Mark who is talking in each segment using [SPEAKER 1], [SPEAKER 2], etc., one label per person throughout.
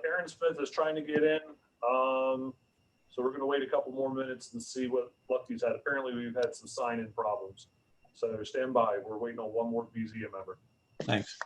[SPEAKER 1] Aaron Smith is trying to get in. So we're going to wait a couple more minutes and see what luck he's had. Apparently, we've had some sign-in problems. So stand by. We're waiting on one more BZA member.
[SPEAKER 2] Thanks.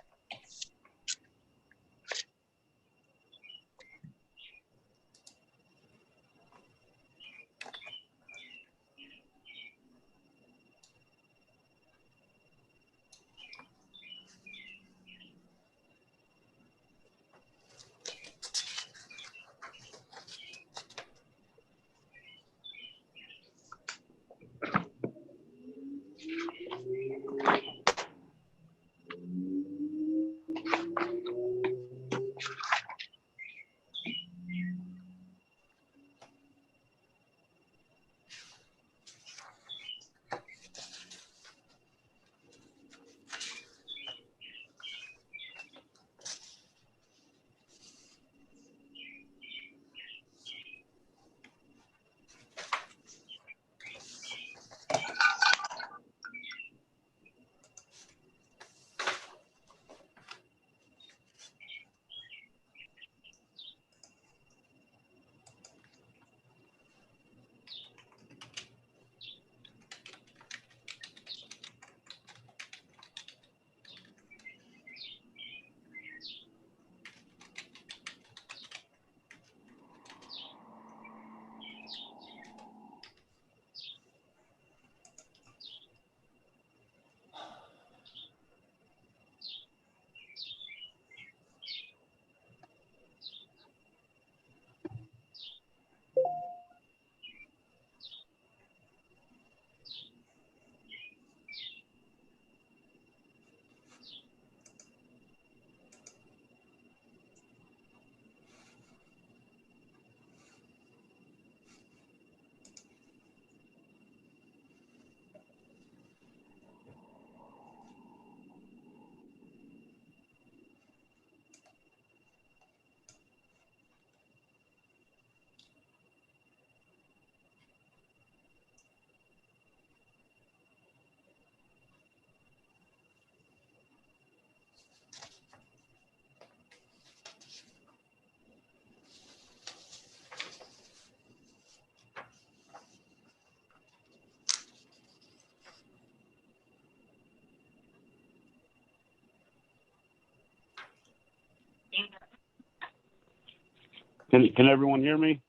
[SPEAKER 3] Can everyone hear me?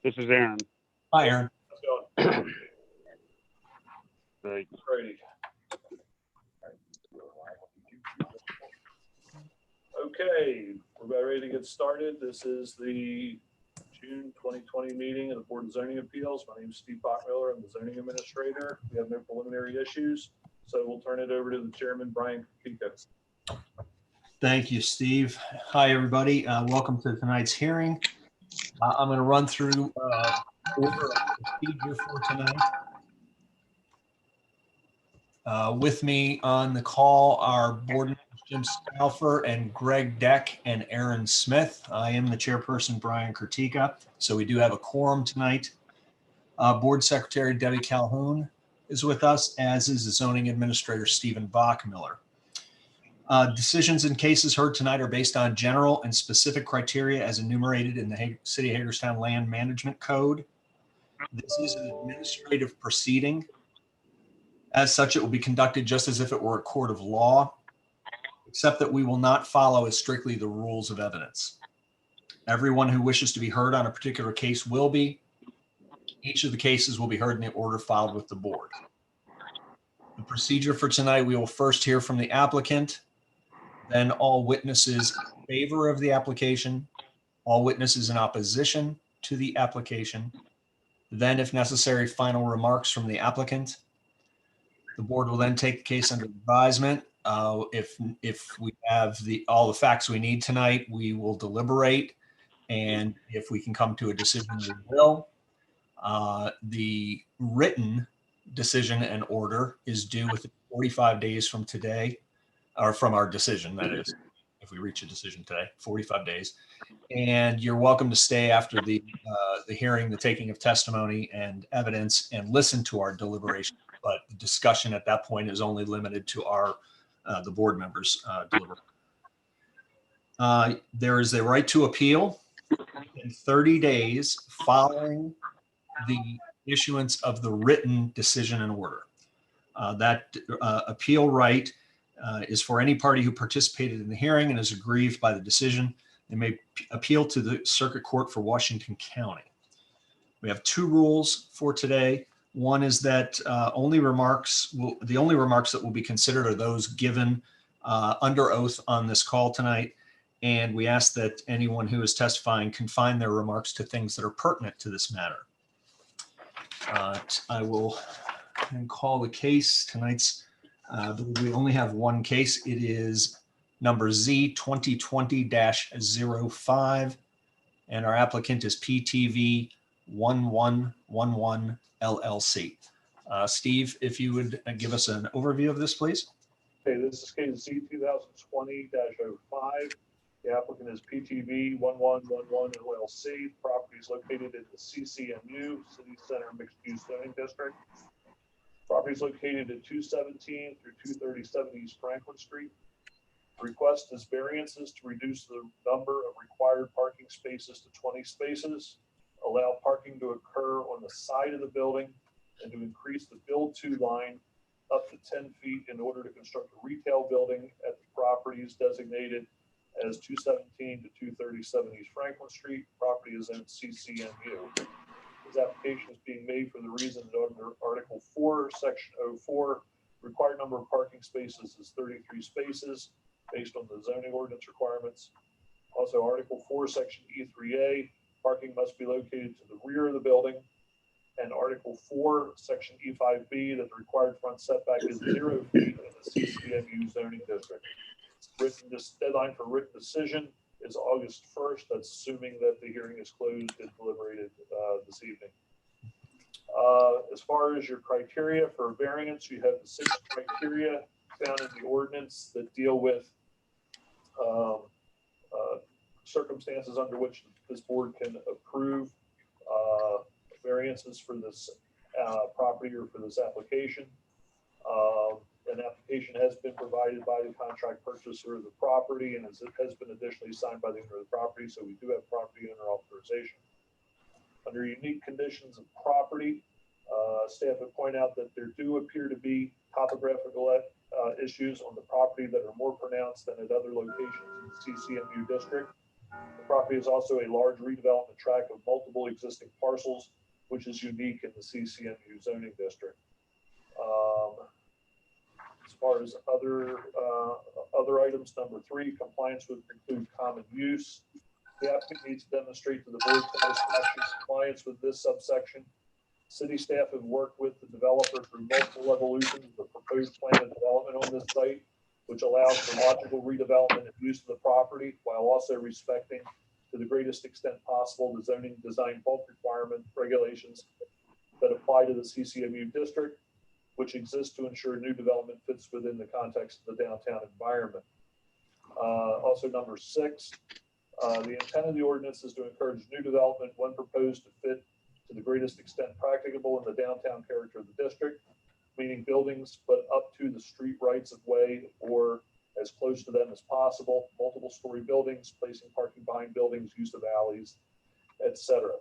[SPEAKER 3] This is Aaron.
[SPEAKER 2] Hi, Aaron.
[SPEAKER 1] Let's go.
[SPEAKER 3] Great.
[SPEAKER 1] Ready. Okay, we're about ready to get started. This is the June 2020 meeting of the Board of Zoning Appeals. My name is Steve Bachmiller. I'm the zoning administrator. We have no preliminary issues, so we'll turn it over to the chairman, Brian Kurtyka.
[SPEAKER 2] Thank you, Steve. Hi, everybody. Welcome to tonight's hearing. I'm going to run through order of procedure for tonight. With me on the call are board members Jim Stauffer and Greg Deck and Aaron Smith. I am the chairperson, Brian Kurtyka. So we do have a quorum tonight. Board Secretary Debbie Calhoun is with us, as is the zoning administrator, Stephen Bachmiller. Decisions and cases heard tonight are based on general and specific criteria as enumerated in the City of Hagerstown Land Management Code. This is an administrative proceeding. As such, it will be conducted just as if it were a court of law, except that we will not follow as strictly the rules of evidence. Everyone who wishes to be heard on a particular case will be. Each of the cases will be heard in the order filed with the board. The procedure for tonight, we will first hear from the applicant, then all witnesses in favor of the application, all witnesses in opposition to the application, then, if necessary, final remarks from the applicant. The board will then take the case under advisement. If we have all the facts we need tonight, we will deliberate, and if we can come to a decision, we will. The written decision and order is due within 45 days from today, or from our decision, that is, if we reach a decision today, 45 days. And you're welcome to stay after the hearing, the taking of testimony and evidence, and listen to our deliberation. But the discussion at that point is only limited to the board members' deliberation. There is a right to appeal in 30 days following the issuance of the written decision and order. That appeal right is for any party who participated in the hearing and is aggrieved by the decision. They may appeal to the Circuit Court for Washington County. We have two rules for today. One is that the only remarks that will be considered are those given under oath on this call tonight. And we ask that anyone who is testifying confine their remarks to things that are pertinent to this matter. I will then call the case. Tonight's, we only have one case. It is number Z 2020-05, and our applicant is PTV 1111 LLC. Steve, if you would give us an overview of this, please.
[SPEAKER 1] Okay, this is case Z 2020-05. The applicant is PTV 1111 LLC. Property is located in the CCMU, City Center Mixed Use Zoning District. Property is located at 217 through 237 East Franklin Street. The request is variances to reduce the number of required parking spaces to 20 spaces, allow parking to occur on the side of the building, and to increase the build-to line up to 10 feet in order to construct a retail building at the properties designated as 217 to 237 East Franklin Street. Property is in CCMU. This application is being made for the reason that under Article 4, Section 04, required number of parking spaces is 33 spaces based on the zoning ordinance requirements. Also, Article 4, Section E3A, parking must be located to the rear of the building. And Article 4, Section E5B, that the required front setback is 0 feet in the CCMU zoning district. This deadline for written decision is August 1st. That's assuming that the hearing is closed and deliberated this evening. As far as your criteria for variance, you have the 6 criteria found in the ordinance that deal with circumstances under which this board can approve variances for this property or for this application. An application has been provided by the contract purchaser of the property and has been additionally signed by the owner of the property, so we do have property owner authorization. Under unique conditions of property, staff would point out that there do appear to be topographical issues on the property that are more pronounced than at other locations in the CCMU district. The property is also a large redevelopment tract of multiple existing parcels, which is unique in the CCMU zoning district. As far as other items, number 3, compliance would include common use. The applicant needs to demonstrate to the board compliance with this subsection. City staff have worked with the developer through multiple evolutions of the proposed plan of development on this site, which allows for logical redevelopment and use of the property while also respecting to the greatest extent possible the zoning design bulk requirement regulations that apply to the CCMU district, which exists to ensure new development fits within the context of the downtown environment. Also, number 6, the intent of the ordinance is to encourage new development when proposed to fit to the greatest extent practicable in the downtown character of the district, meaning buildings but up to the street rights of way or as close to them as possible, multiple story buildings, placing parking behind buildings, use of alleys, etc.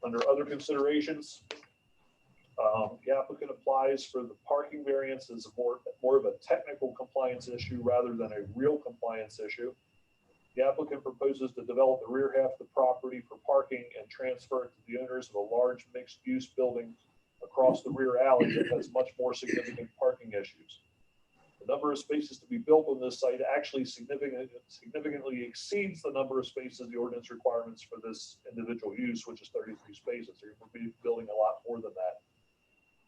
[SPEAKER 1] Under other considerations, the applicant applies for the parking variance as more of a technical compliance issue rather than a real compliance issue. The applicant proposes to develop the rear half of the property for parking and transfer it to the owners of a large mixed-use building across the rear alley that has much more significant parking issues. The number of spaces to be built on this site actually significantly exceeds the number of spaces the ordinance requirements for this individual use, which is 33 spaces. So you'll be building a lot more than that.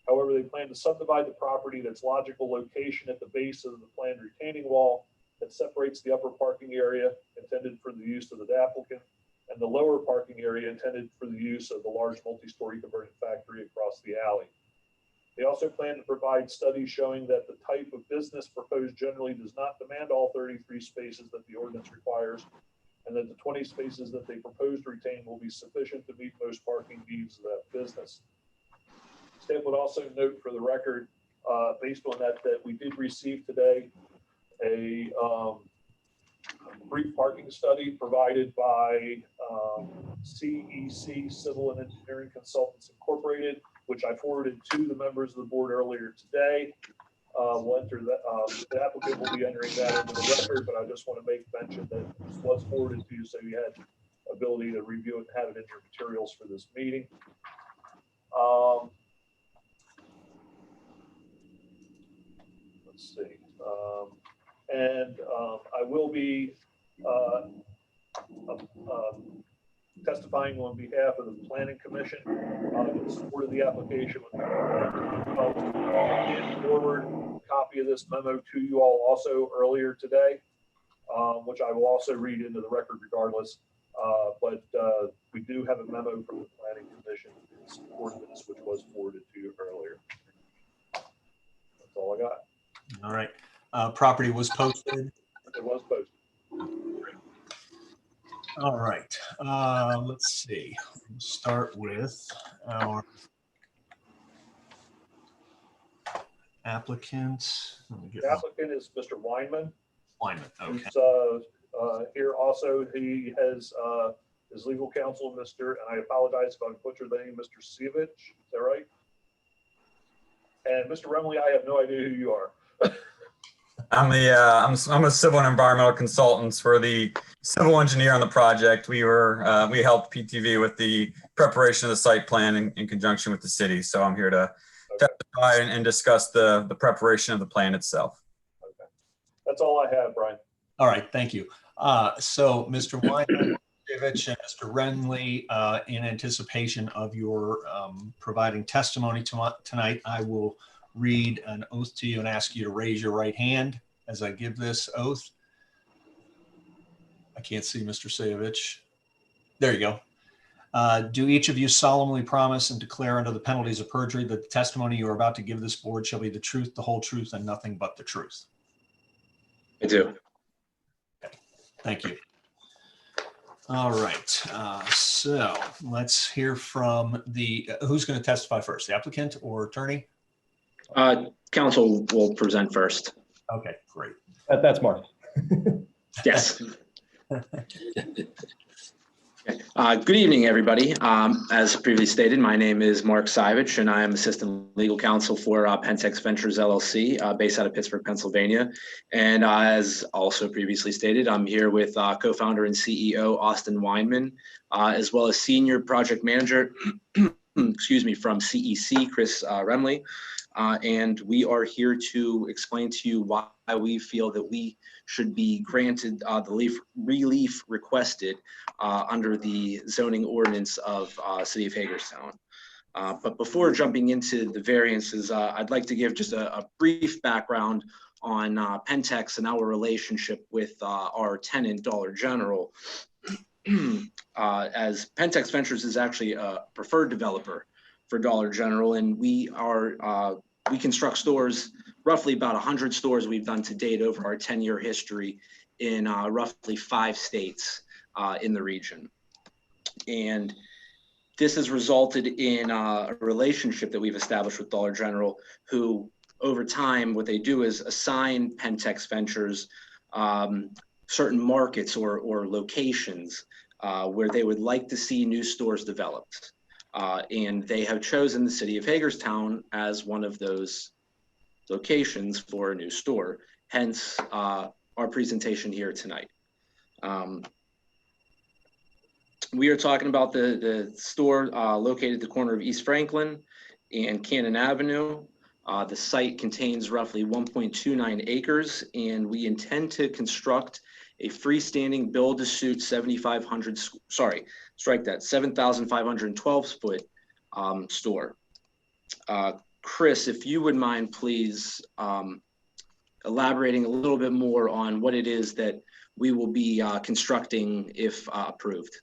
[SPEAKER 1] However, they plan to subdivide the property at its logical location at the base of the planned retaining wall that separates the upper parking area intended for the use of the applicant and the lower parking area intended for the use of the large multi-story converted factory across the alley. They also plan to provide studies showing that the type of business proposed generally does not demand all 33 spaces that the ordinance requires, and that the 20 spaces that they propose to retain will be sufficient to meet most parking needs of that business. Staff would also note for the record, based on that we did receive today a brief parking study provided by CEC Civil and Engineering Consultants Incorporated, which I forwarded to the members of the board earlier today. We'll enter that, the applicant will be entering that into the record, but I just want to make mention that this was forwarded to you, so you had ability to review it and have it in your materials for this meeting. Let's see. I will be testifying on behalf of the Planning Commission in support of the application. And forward a copy of this memo to you all also earlier today, which I will also read into the record regardless. But we do have a memo from the Planning Commission in support of this, which was forwarded to you earlier. That's all I got.
[SPEAKER 2] All right. Property was posted.
[SPEAKER 1] It was posted.
[SPEAKER 2] All right. Let's see. We'll start with our applicant.
[SPEAKER 1] The applicant is Mr. Weinman.
[SPEAKER 2] Weinman. Okay.
[SPEAKER 1] Who's here also. He has his legal counsel, Mr. and I apologize if I butchered the name, Mr. Sievich. Is that right? And Mr. Remley, I have no idea who you are.
[SPEAKER 4] I'm a civil and environmental consultant for the civil engineer on the project. We helped PTV with the preparation of the site plan in conjunction with the city. So I'm here to testify and discuss the preparation of the plan itself.
[SPEAKER 1] Okay. That's all I have, Brian.
[SPEAKER 2] All right. Thank you. So Mr. Weinman, and Mr. Renley, in anticipation of your providing testimony tonight, I will read an oath to you and ask you to raise your right hand as I give this oath. I can't see Mr. Sayevich. There you go. Do each of you solemnly promise and declare under the penalties of perjury that the testimony you are about to give this board shall be the truth, the whole truth, and nothing but the truth?
[SPEAKER 5] I do.
[SPEAKER 2] Okay. Thank you. All right. So let's hear from who's going to testify first, the applicant or attorney?
[SPEAKER 5] Council will present first.
[SPEAKER 2] Okay, great.
[SPEAKER 6] That's Mark.
[SPEAKER 5] Yes. Good evening, everybody. As previously stated, my name is Mark Sivich, and I am Assistant Legal Counsel for Pentex Ventures LLC, based out of Pittsburgh, Pennsylvania. And as also previously stated, I'm here with co-founder and CEO Austin Weinman, as well as Senior Project Manager, excuse me, from CEC, Chris Remley. And we are here to explain to you why we feel that we should be granted the relief requested under the zoning ordinance of City of Hagerstown. But before jumping into the variances, I'd like to give just a brief background on Pentex and our relationship with our tenant, Dollar General. As Pentex Ventures is actually a preferred developer for Dollar General, and we construct stores, roughly about 100 stores we've done to date over our 10-year history in roughly 5 states in the region. And this has resulted in a relationship that we've established with Dollar General, who over time, what they do is assign Pentex Ventures certain markets or locations where they would like to see new stores developed. And they have chosen the City of Hagerstown as one of those locations for a new store, hence our presentation here tonight. We are talking about the store located at the corner of East Franklin and Cannon Avenue. The site contains roughly 1.29 acres, and we intend to construct a freestanding build-to-suit 7,512 foot store. Chris, if you would mind, please elaborating a little bit more on what it is that we will be constructing if approved.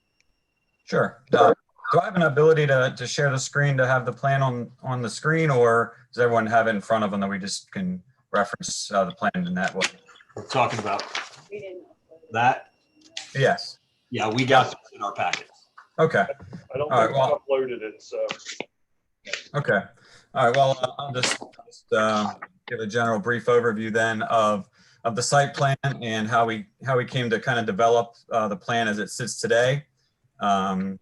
[SPEAKER 4] Sure. Do I have an ability to share the screen, to have the plan on the screen, or does everyone have it in front of them that we just can reference the plan in that way?
[SPEAKER 2] We're talking about that.
[SPEAKER 4] Yes.
[SPEAKER 2] Yeah, we got this in our packet.
[SPEAKER 4] Okay.
[SPEAKER 1] I don't
[SPEAKER 4] All right,
[SPEAKER 1] think
[SPEAKER 4] well,
[SPEAKER 1] I uploaded it, so.
[SPEAKER 4] Okay. All right. Well, I'll just give a general brief overview then of of the site plan and how we came to kind of develop the plan as it sits today. And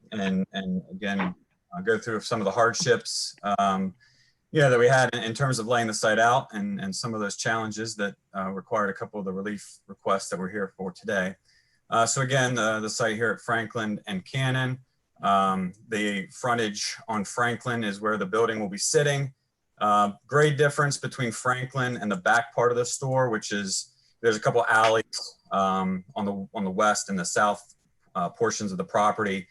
[SPEAKER 4] again, I'll go through some of the hardships that we had in terms of laying the site out and some of those challenges that required a couple of the relief requests that we're here for today. So again, the site here at Franklin and Cannon, the frontage on Franklin is where the building will be sitting. Grade difference between Franklin and the back part of the store, which is there's a couple alleys on the west and the south portions of the property.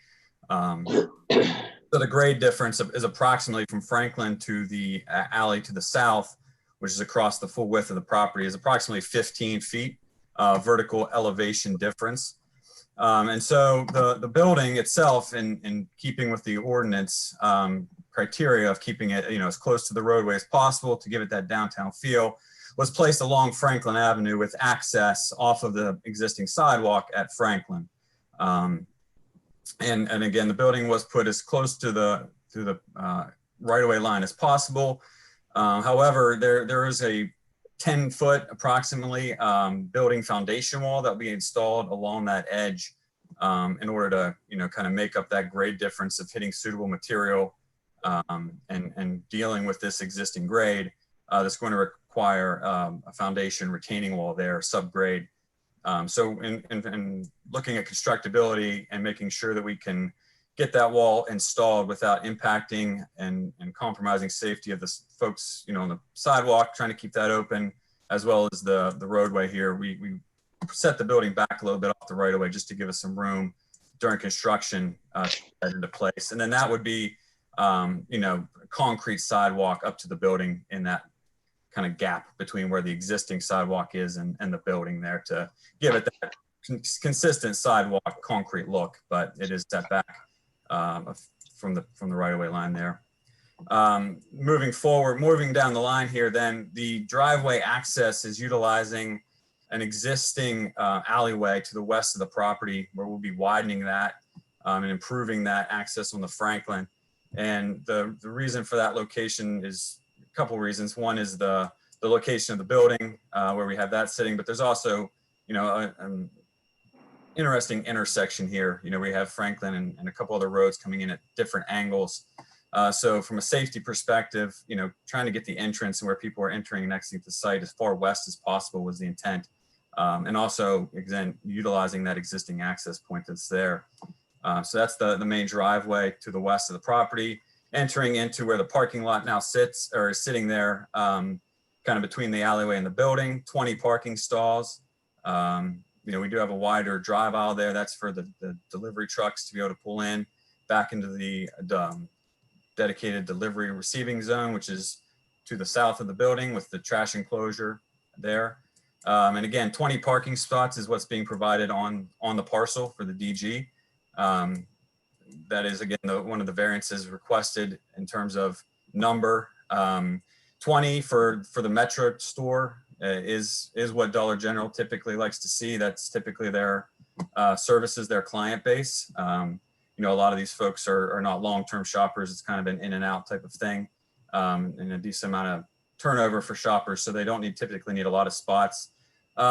[SPEAKER 4] So the grade difference is approximately from Franklin to the alley to the south, which is across the full width of the property, is approximately 15 feet vertical elevation difference. And so the building itself, in keeping with the ordinance criteria of keeping it as close to the roadway as possible to give it that downtown feel, was placed along Franklin Avenue with access off of the existing sidewalk at Franklin. And again, the building was put as close to the right-of-way line as possible. However, there is a 10-foot approximately building foundation wall that will be installed along that edge in order to kind of make up that grade difference of hitting suitable material and dealing with this existing grade. That's going to require a foundation retaining wall there, subgrade. So in looking at constructability and making sure that we can get that wall installed without impacting and compromising safety of the folks, on the sidewalk, trying to keep that open, as well as the roadway here, we set the building back a little bit off the right of way just to give us some room during construction to get that into place. And then that would be, a concrete sidewalk up to the building in that kind of gap between where the existing sidewalk is and the building there to give it that consistent sidewalk concrete look, but it is set back from the right-of-way line there. Moving down the line here, then the driveway access is utilizing an existing alleyway to the west of the property where we'll be widening that and improving that access on the Franklin. And the reason for that location is a couple reasons. One is the location of the building where we have that sitting, but there's also, an interesting intersection here. We have Franklin and a couple other roads coming in at different angles. So from a safety perspective, trying to get the entrance and where people are entering and exiting the site as far west as possible was the intent. And also, again, utilizing that existing access point that's there. So that's the main driveway to the west of the property, entering into where the parking lot now sits or is sitting there, kind of between the alleyway and the building, 20 parking stalls. We do have a wider drive aisle there. That's for the delivery trucks to be able to pull in back into the dedicated delivery and receiving zone, which is to the south of the building with the trash enclosure there. And again, 20 parking spots is what's being provided on the parcel for the DG. That is, again, one of the variances requested in terms of number. 20 for the Metro store is what Dollar General typically likes to see. That's typically their services, their client base. A lot of these folks are not long-term shoppers. It's kind of an in and out type of thing, and a decent amount of turnover for shoppers. So they don't typically need a lot of spots.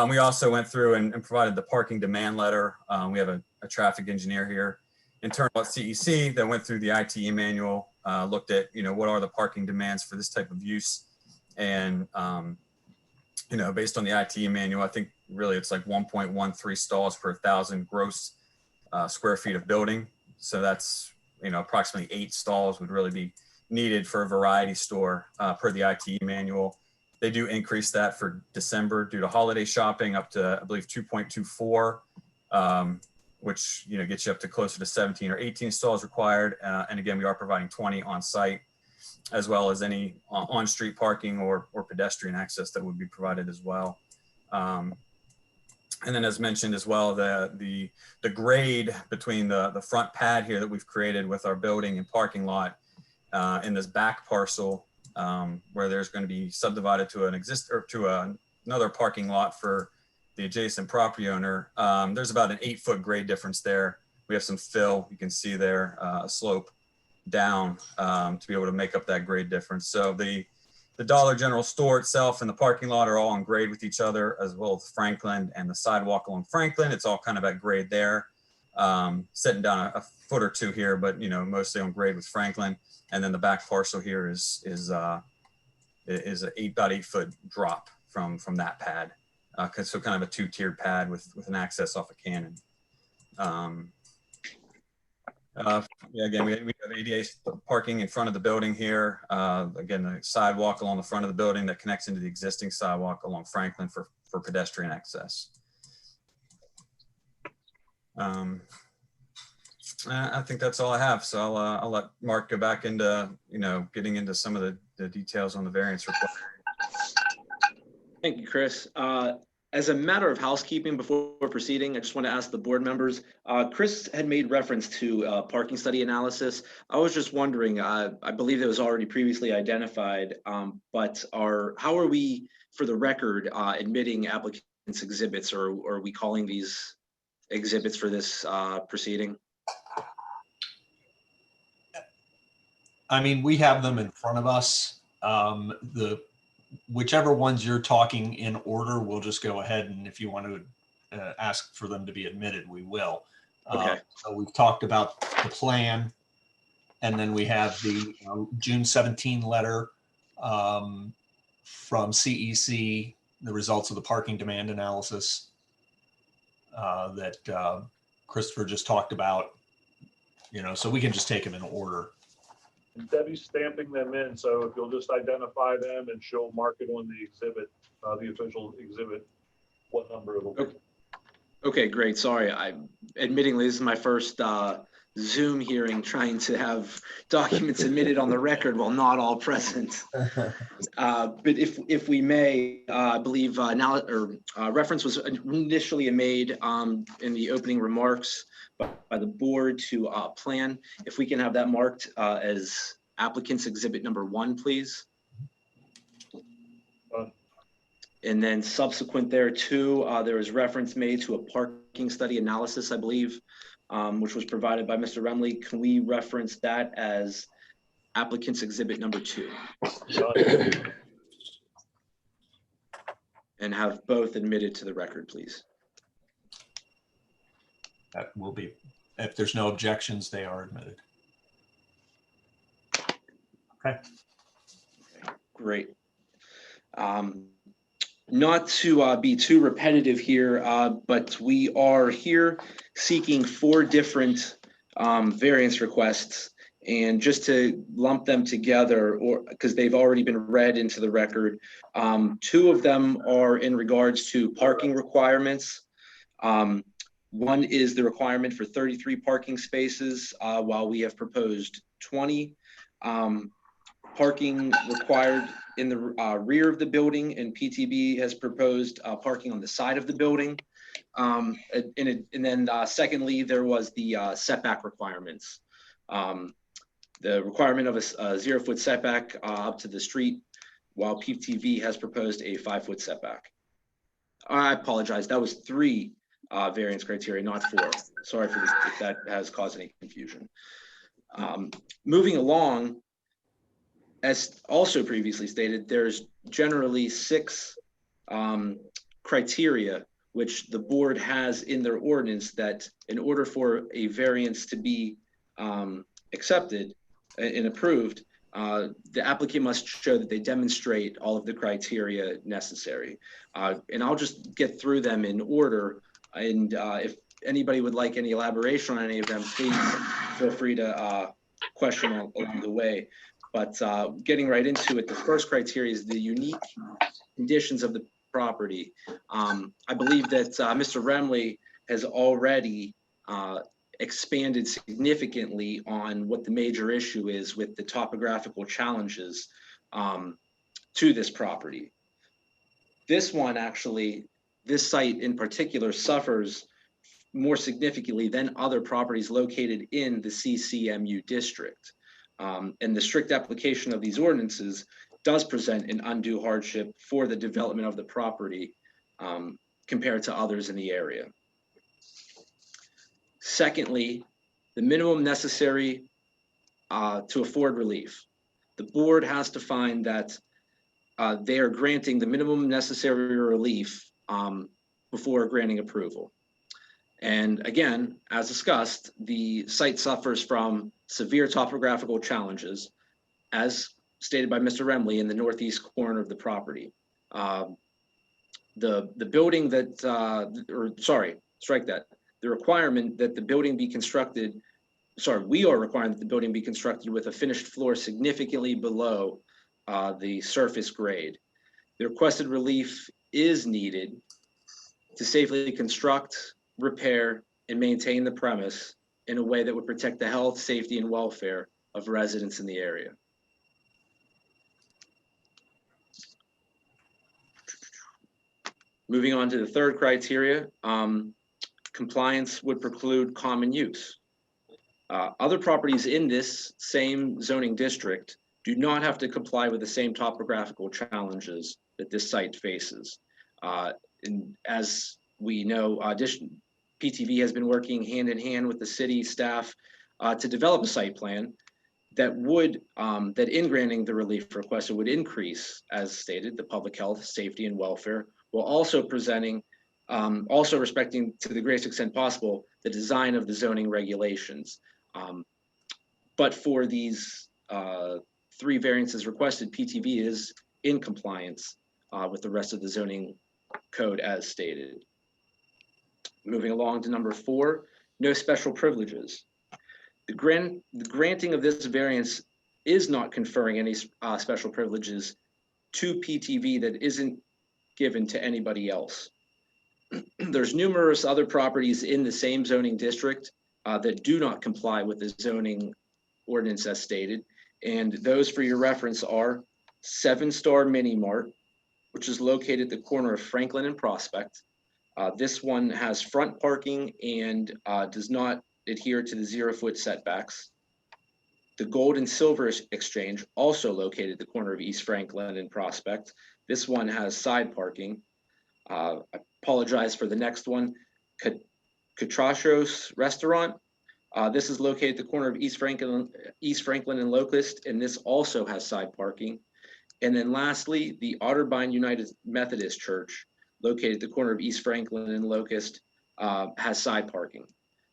[SPEAKER 4] We also went through and provided the parking demand letter. We have a traffic engineer here, internal at CEC, that went through the ITE manual, looked at, what are the parking demands for this type of use. And, based on the ITE manual, I think really it's like 1.13 stalls per 1,000 gross square feet of building. So that's, approximately 8 stalls would really be needed for a variety store per the ITE manual. They do increase that for December due to holiday shopping up to, I believe, 2.24, which, gets you up to closer to 17 or 18 stalls required. And again, we are providing 20 on site, as well as any on-street parking or pedestrian access that would be provided as well. And then, as mentioned as well, the grade between the front pad here that we've created with our building and parking lot in this back parcel, where there's going to be subdivided to another parking lot for the adjacent property owner. There's about an 8-foot grade difference there. We have some fill, you can see there, a slope down to be able to make up that grade difference. So the the Dollar General store itself and the parking lot are all on grade with each other, as well as Franklin and the sidewalk along Franklin. It's all kind of at grade there. Sitting down a foot or two here, but mostly on grade with Franklin. And then the back parcel here is a 8x8 foot drop from that pad. So kind of a 2-tiered pad with an access off a cannon. Again, we have ADA parking in front of the building here. Again, the sidewalk along the front of the building that connects into the existing sidewalk along Franklin for pedestrian access. I think that's all I have. So I'll let Mark go back into, getting into some of the details on the variance request.
[SPEAKER 5] Thank you, Chris. As a matter of housekeeping before proceeding, I just want to ask the board members, Chris had made reference to parking study analysis. I was just wondering, I believe it was already previously identified, but how are we, for the record, admitting applicants' exhibits, or are we calling these exhibits for this proceeding?
[SPEAKER 2] I mean, we have them in front of us. Whichever ones you're talking in order, we'll just go ahead, and if you want to ask for them to be admitted, we will.
[SPEAKER 5] Okay.
[SPEAKER 2] So we've talked about the plan, and then we have the June 17 letter from CEC, the results of the parking demand analysis that Christopher just talked about. So we can just take them in order.
[SPEAKER 1] And Debbie's stamping them in, so if you'll just identify them and she'll mark it on the exhibit, the official exhibit, what number it'll be.
[SPEAKER 5] Okay, great. Sorry, admittingly, this is my first Zoom hearing, trying to have documents admitted on the record while not all present. But if we may, I believe reference was initially made in the opening remarks by the board to plan. If we can have that marked as applicant's exhibit number 1, please. And then subsequent there too, there was reference made to a parking study analysis, I believe, which was provided by Mr. Remley. Can we reference that as applicant's exhibit number 2? And have both admitted to the record, please.
[SPEAKER 2] That will be, if there's no objections, they are admitted. Okay.
[SPEAKER 5] Great. Not to be too repetitive here, but we are here seeking 4 different variance requests, and just to lump them together, or because they've already been read into the record, 2 of them are in regards to parking requirements. One is the requirement for 33 parking spaces, while we have proposed 20. Parking required in the rear of the building, and PTB has proposed parking on the side of the building. And then secondly, there was the setback requirements. The requirement of a 0-foot setback up to the street, while PTB has proposed a 5-foot setback. I apologize, that was 3 variance criteria, not 4. Sorry for this, if that has caused any confusion. Moving along, as also previously stated, there's generally 6 criteria which the board has in their ordinance that in order for a variance to be accepted and approved, the applicant must show that they demonstrate all of the criteria necessary. And I'll just get through them in order. And if anybody would like any elaboration on any of them, please feel free to question along the way. But getting right into it, the first criteria is the unique conditions of the property. I believe that Mr. Remley has already expanded significantly on what the major issue is with the topographical challenges to this property. This one actually, this site in particular suffers more significantly than other properties located in the CCMU district. And the strict application of these ordinances does present an undue hardship for the development of the property compared to others in the area. Secondly, the minimum necessary to afford relief. The board has to find that they are granting the minimum necessary relief before granting approval. And again, as discussed, the site suffers from severe topographical challenges, as stated by Mr. Remley, in the northeast corner of the property. The building that, strike that. The requirement that the building be constructed, we are requiring that the building be constructed with a finished floor significantly below the surface grade. The requested relief is needed to safely construct, repair, and maintain the premise in a way that would protect the health, safety, and welfare of residents in the area. Moving on to the third criteria, compliance would preclude common use. Other properties in this same zoning district do not have to comply with the same topographical challenges that this site faces. And as we know, PTV has been working hand in hand with the city staff to develop a site plan that would, that in granting the relief requested would increase, as stated, the public health, safety, and welfare, while also also respecting to the greatest extent possible the design of the zoning regulations. But for these 3 variances requested, PTV is in compliance with the rest of the zoning code as stated. Moving along to number 4, no special privileges. The granting of this variance is not conferring any special privileges to PTV that isn't given to anybody else. There's numerous other properties in the same zoning district that do not comply with the zoning ordinance as stated. And those, for your reference, are 7 Star Mini Mart, which is located at the corner of Franklin and Prospect. This one has front parking and does not adhere to the 0-foot setbacks. The Gold and Silver Exchange, also located at the corner of East Franklin and Prospect. This one has side parking. I apologize for the next one, Catrachos Restaurant. This is located at the corner of East Franklin and Locust, and this also has side parking. And then lastly, the Otterbein United Methodist Church, located at the corner of East Franklin and Locust, has side parking.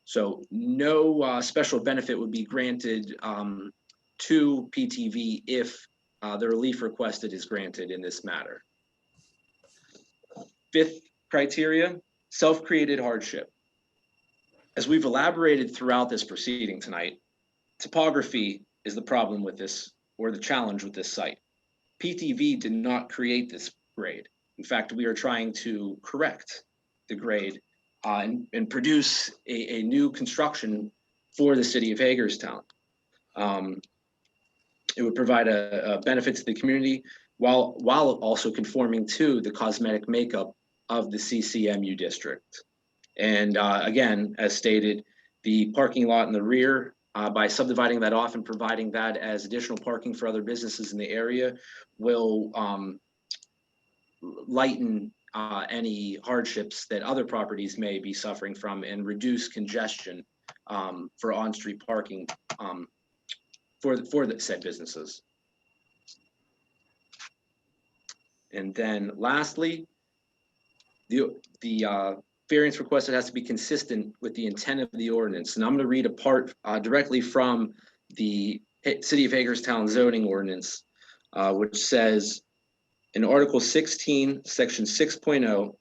[SPEAKER 5] So no special benefit would be granted to PTV if the relief requested is granted in this matter. 5th criteria, self-created hardship. As we've elaborated throughout this proceeding tonight, topography is the problem with this, or the challenge with this site. PTV did not create this grade. In fact, we are trying to correct the grade and produce a new construction for the city of Hagerstown. It would provide a benefit to the community while also conforming to the cosmetic makeup of the CCMU district. And again, as stated, the parking lot in the rear, by subdividing that off and providing that as additional parking for other businesses in the area, will lighten any hardships that other properties may be suffering from and reduce congestion for on-street parking for the said businesses. And then lastly, the variance requested has to be consistent with the intent of the ordinance. And I'm going to read a part directly from the City of Hagerstown zoning ordinance, which says in Article 16, Section 6.0,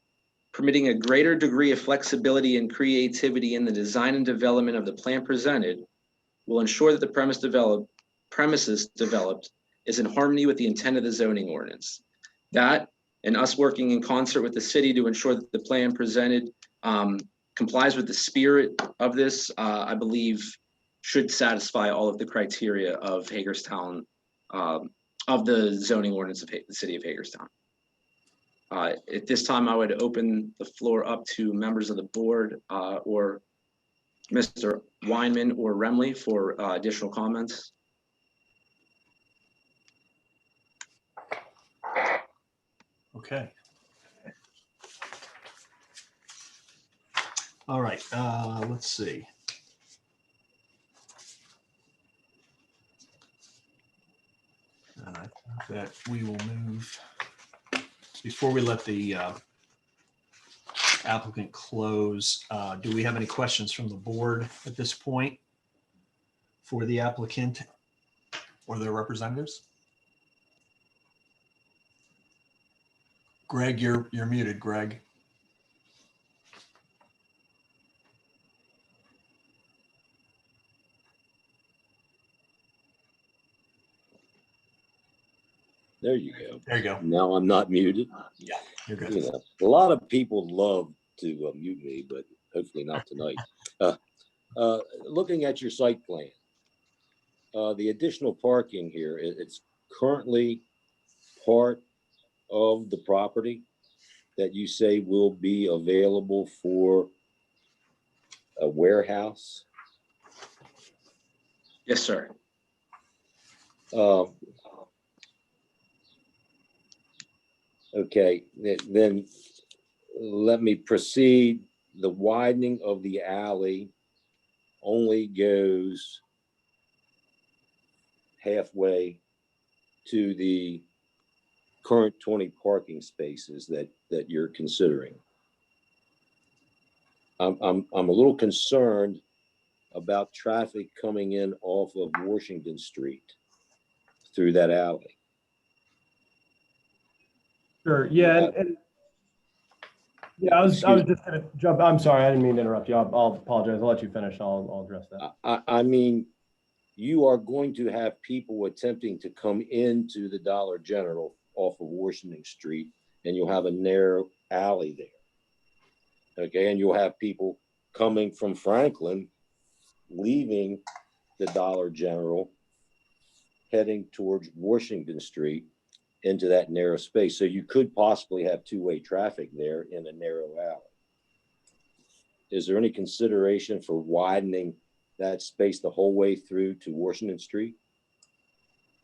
[SPEAKER 5] permitting a greater degree of flexibility and creativity in the design and development of the plan presented will ensure that the premises developed is in harmony with the intent of the zoning ordinance. That, and us working in concert with the city to ensure that the plan presented complies with the spirit of this, I believe should satisfy all of the criteria of Hagerstown, of the zoning ordinance of the city of Hagerstown. At this time, I would open the floor up to members of the board or Mr. Weinman or Remley for additional comments.
[SPEAKER 2] Okay. All right, let's see. I think that we will move before we let the applicant close, do we have any questions from the board at this point for the applicant or their representatives? Greg, you're muted, Greg.
[SPEAKER 6] There you go.
[SPEAKER 2] There you go.
[SPEAKER 6] Now I'm not muted.
[SPEAKER 2] You're good.
[SPEAKER 6] You know, a lot of people love to mute me, but hopefully not tonight. Looking at your site plan, the additional parking here, it's currently part of the property that you say will be available for a warehouse.
[SPEAKER 5] Yes, sir.
[SPEAKER 6] Okay, then let me proceed. The widening of the alley only goes halfway to the current 20 parking spaces that you're considering. I'm a little concerned about traffic coming in off of Washington Street through that alley.
[SPEAKER 7] Sure. Yeah. And yeah, I was just gonna jump. I'm sorry, I didn't mean to interrupt you. I'll apologize. I'll let you finish. I'll address that.
[SPEAKER 6] I mean, you are going to have people attempting to come into the Dollar General off of Washington Street, and you'll have a narrow alley there. Okay, and you'll have people coming from Franklin, leaving the Dollar General, heading towards Washington Street into that narrow space. So you could possibly have two-way traffic there in a narrow alley. Is there any consideration for widening that space the whole way through to Washington Street?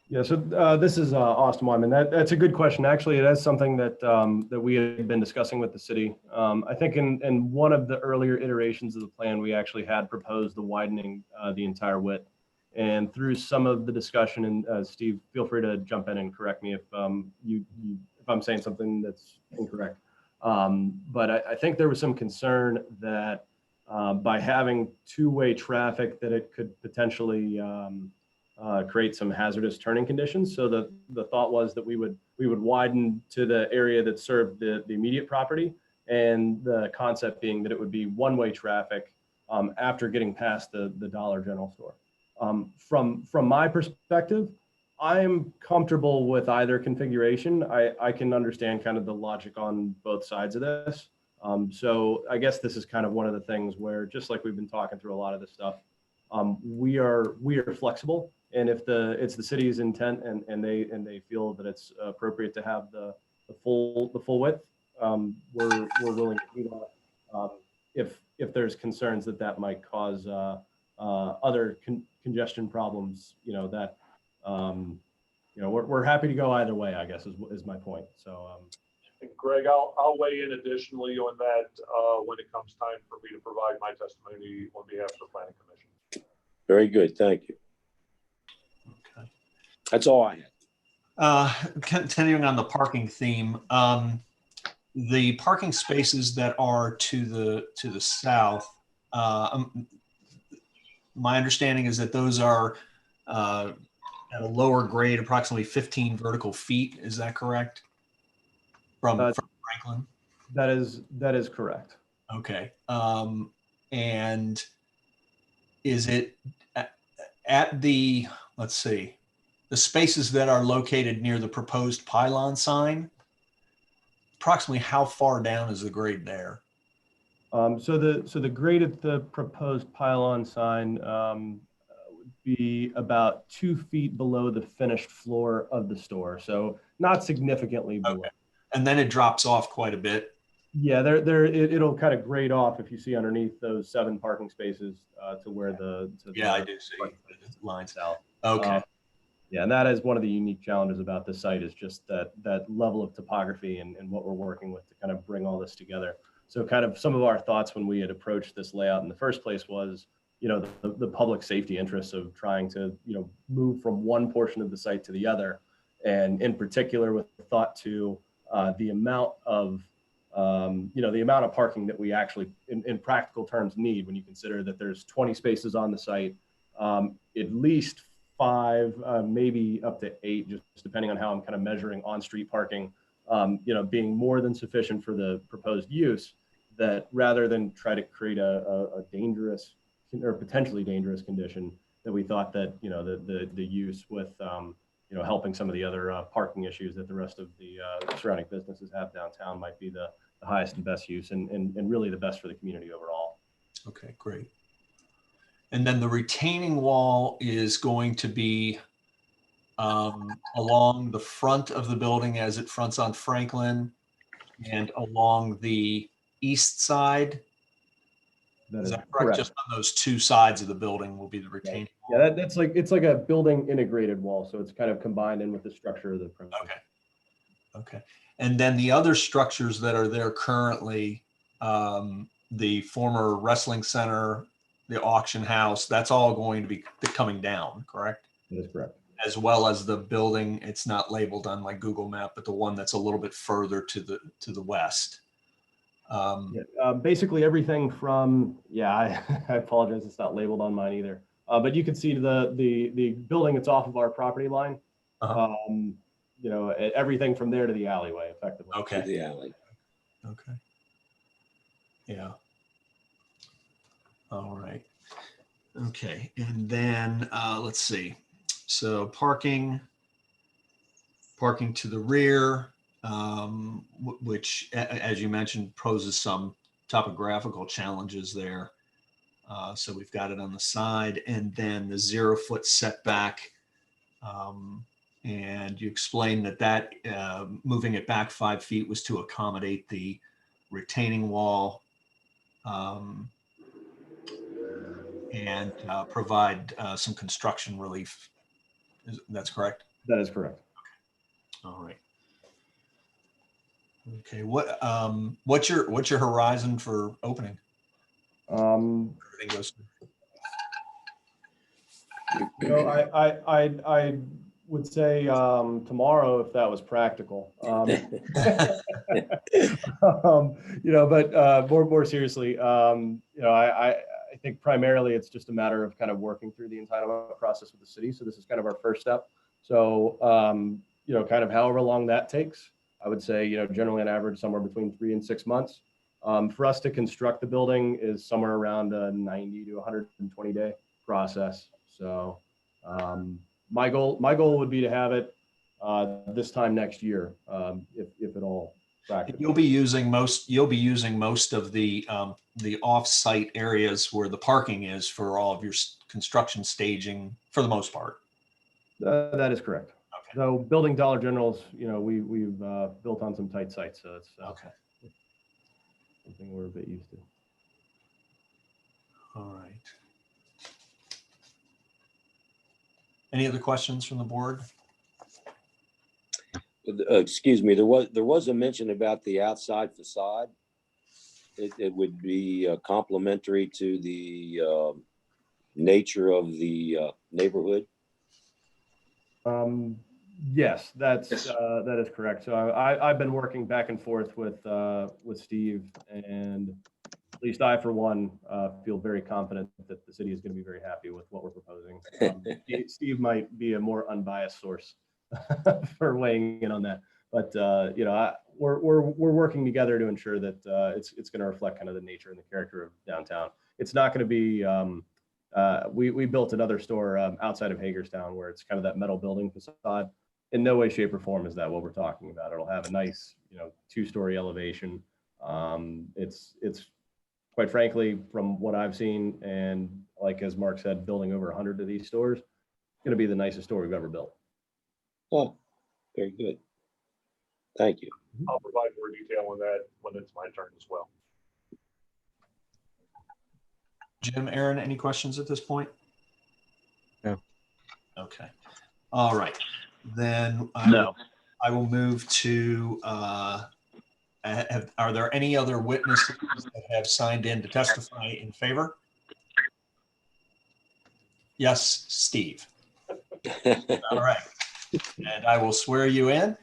[SPEAKER 7] Yeah. So this is Austin Wyman. That's a good question. Actually, it is something that that we had been discussing with the city. I think in one of the earlier iterations of the plan, we actually had proposed the widening the entire width. And through some of the discussion, and Steve, feel free to jump in and correct me if if I'm saying something that's incorrect. But I think there was some concern that by having two-way traffic, that it could potentially create some hazardous turning conditions. So the thought was that we would widen to the area that served the immediate property, and the concept being that it would be one-way traffic after getting past the Dollar General store. From my perspective, I'm comfortable with either configuration. I can understand kind of the logic on both sides of this. So I guess this is kind of one of the things where, just like we've been talking through a lot of this stuff, we are flexible. And if it's the city's intent and they feel that it's appropriate to have the full width, we're willing to do that. If there's concerns that might cause other congestion problems, that we're happy to go either way, I guess is my point. So
[SPEAKER 1] And Greg, I'll weigh in additionally on that when it comes time for me to provide my testimony on behalf of the Planning Commission.
[SPEAKER 6] Very good, thank you.
[SPEAKER 2] Okay.
[SPEAKER 6] That's all I had.
[SPEAKER 2] Continuing on the parking theme, the parking spaces that are to the south, my understanding is that those are at a lower grade, approximately 15 vertical feet. Is that correct? From Franklin?
[SPEAKER 7] that is correct.
[SPEAKER 2] Okay. And is it at the, let's see, the spaces that are located near the proposed pylon sign? Approximately how far down is the grade there?
[SPEAKER 7] So the grade at the proposed pylon sign would be about 2 feet below the finished floor of the store. So not significantly below.
[SPEAKER 2] Okay. And then it drops off quite a bit.
[SPEAKER 7] Yeah, it'll kind of grade off if you see underneath those 7 parking spaces to where
[SPEAKER 2] Yeah, I do see the lines
[SPEAKER 7] out.
[SPEAKER 2] Okay.
[SPEAKER 7] Yeah, and that is one of the unique challenges about this site, is just that level of topography and what we're working with to kind of bring all this together. So kind of some of our thoughts when we had approached this layout in the first place was, the public safety interests of trying to, move from one portion of the site to the other. And in particular with thought to the amount of the amount of parking that we actually, in practical terms, need when you consider that there's 20 spaces on the site, at least 5, maybe up to 8, just depending on how I'm kind of measuring on-street parking, being more than sufficient for the proposed use, that rather than try to create a dangerous or potentially dangerous condition, that we thought that, the use with, helping some of the other parking issues that the rest of the surrounding businesses have downtown might be the highest and best use and really the best for the community overall.
[SPEAKER 2] Okay, great. And then the retaining wall is going to be along the front of the building as it fronts on Franklin and along the east side.
[SPEAKER 7] That
[SPEAKER 2] Is
[SPEAKER 7] is
[SPEAKER 2] that correct?
[SPEAKER 7] correct.
[SPEAKER 2] Just on those 2 sides of the building will be the retaining wall.
[SPEAKER 7] Yeah, it's like a building integrated wall, so it's kind of combined in with the structure of the premises.
[SPEAKER 2] Okay. Okay. And then the other structures that are there currently, the former wrestling center, the auction house, that's all going to be coming down, correct?
[SPEAKER 7] That is correct.
[SPEAKER 2] As well as the building, it's not labeled on my Google map, but the one that's a little bit further to the west.
[SPEAKER 7] Basically everything from, I apologize, it's not labeled on mine either. But you can see the building that's off of our property line.
[SPEAKER 2] Uh-huh.
[SPEAKER 7] Everything from there to the alleyway, effectively.
[SPEAKER 2] Okay.
[SPEAKER 6] To the alley.
[SPEAKER 2] Okay. Yeah. All right. Okay. And then let's see. So parking to the rear, which, as you mentioned, poses some topographical challenges there. So we've got it on the side, and then the 0-foot setback. And you explained that moving it back 5 feet was to accommodate the retaining wall and provide some construction relief. That's correct?
[SPEAKER 7] That is correct.
[SPEAKER 2] All right. Okay. What's your horizon for opening? Everything goes.
[SPEAKER 7] I would say tomorrow if that was practical. But more seriously, I think primarily it's just a matter of kind of working through the entitlement process with the city. So this is kind of our first step. So kind of however long that takes, I would say generally on average somewhere between 3 and 6 months. For us to construct the building is somewhere around a 90 to 120 day process. So my goal would be to have it this time next year, if at all practical.
[SPEAKER 2] You'll be using most of the off-site areas where the parking is for all of your construction staging for the most part.
[SPEAKER 7] That is correct.
[SPEAKER 2] Okay.
[SPEAKER 7] So building Dollar Generals, we've built on some tight sites, so it's
[SPEAKER 2] Okay.
[SPEAKER 7] something we're a bit used to.
[SPEAKER 2] All right. Any other questions from the board?
[SPEAKER 6] Excuse me, there was a mention about the outside facade. It would be complementary to the nature of the neighborhood.
[SPEAKER 7] Yes,
[SPEAKER 5] Yes.
[SPEAKER 7] that is correct. So I've been working back and forth with Steve, and at least I, for one, feel very confident that the city is going to be very happy with what we're proposing. Steve might be a more unbiased source for weighing in on that, but we're working together to ensure that it's going to reflect kind of the nature and the character of downtown. It's not going to be. We built another store outside of Hagerstown where it's kind of that metal building facade. In no way, shape, or form is that what we're talking about. It'll have a nice, 2-story elevation. It's quite frankly, from what I've seen, and like as Mark said, building over 100 of these stores, it's going to be the nicest store we've ever built.
[SPEAKER 6] Oh, very good. Thank you.
[SPEAKER 1] I'll provide more detail on that when it's my turn as well.
[SPEAKER 2] Jim, Aaron, any questions at this point?
[SPEAKER 3] No.
[SPEAKER 2] Okay. All right. Then I will move to, are there any other witnesses that have signed in to testify in favor? Yes, Steve. All right. And I will swear you in.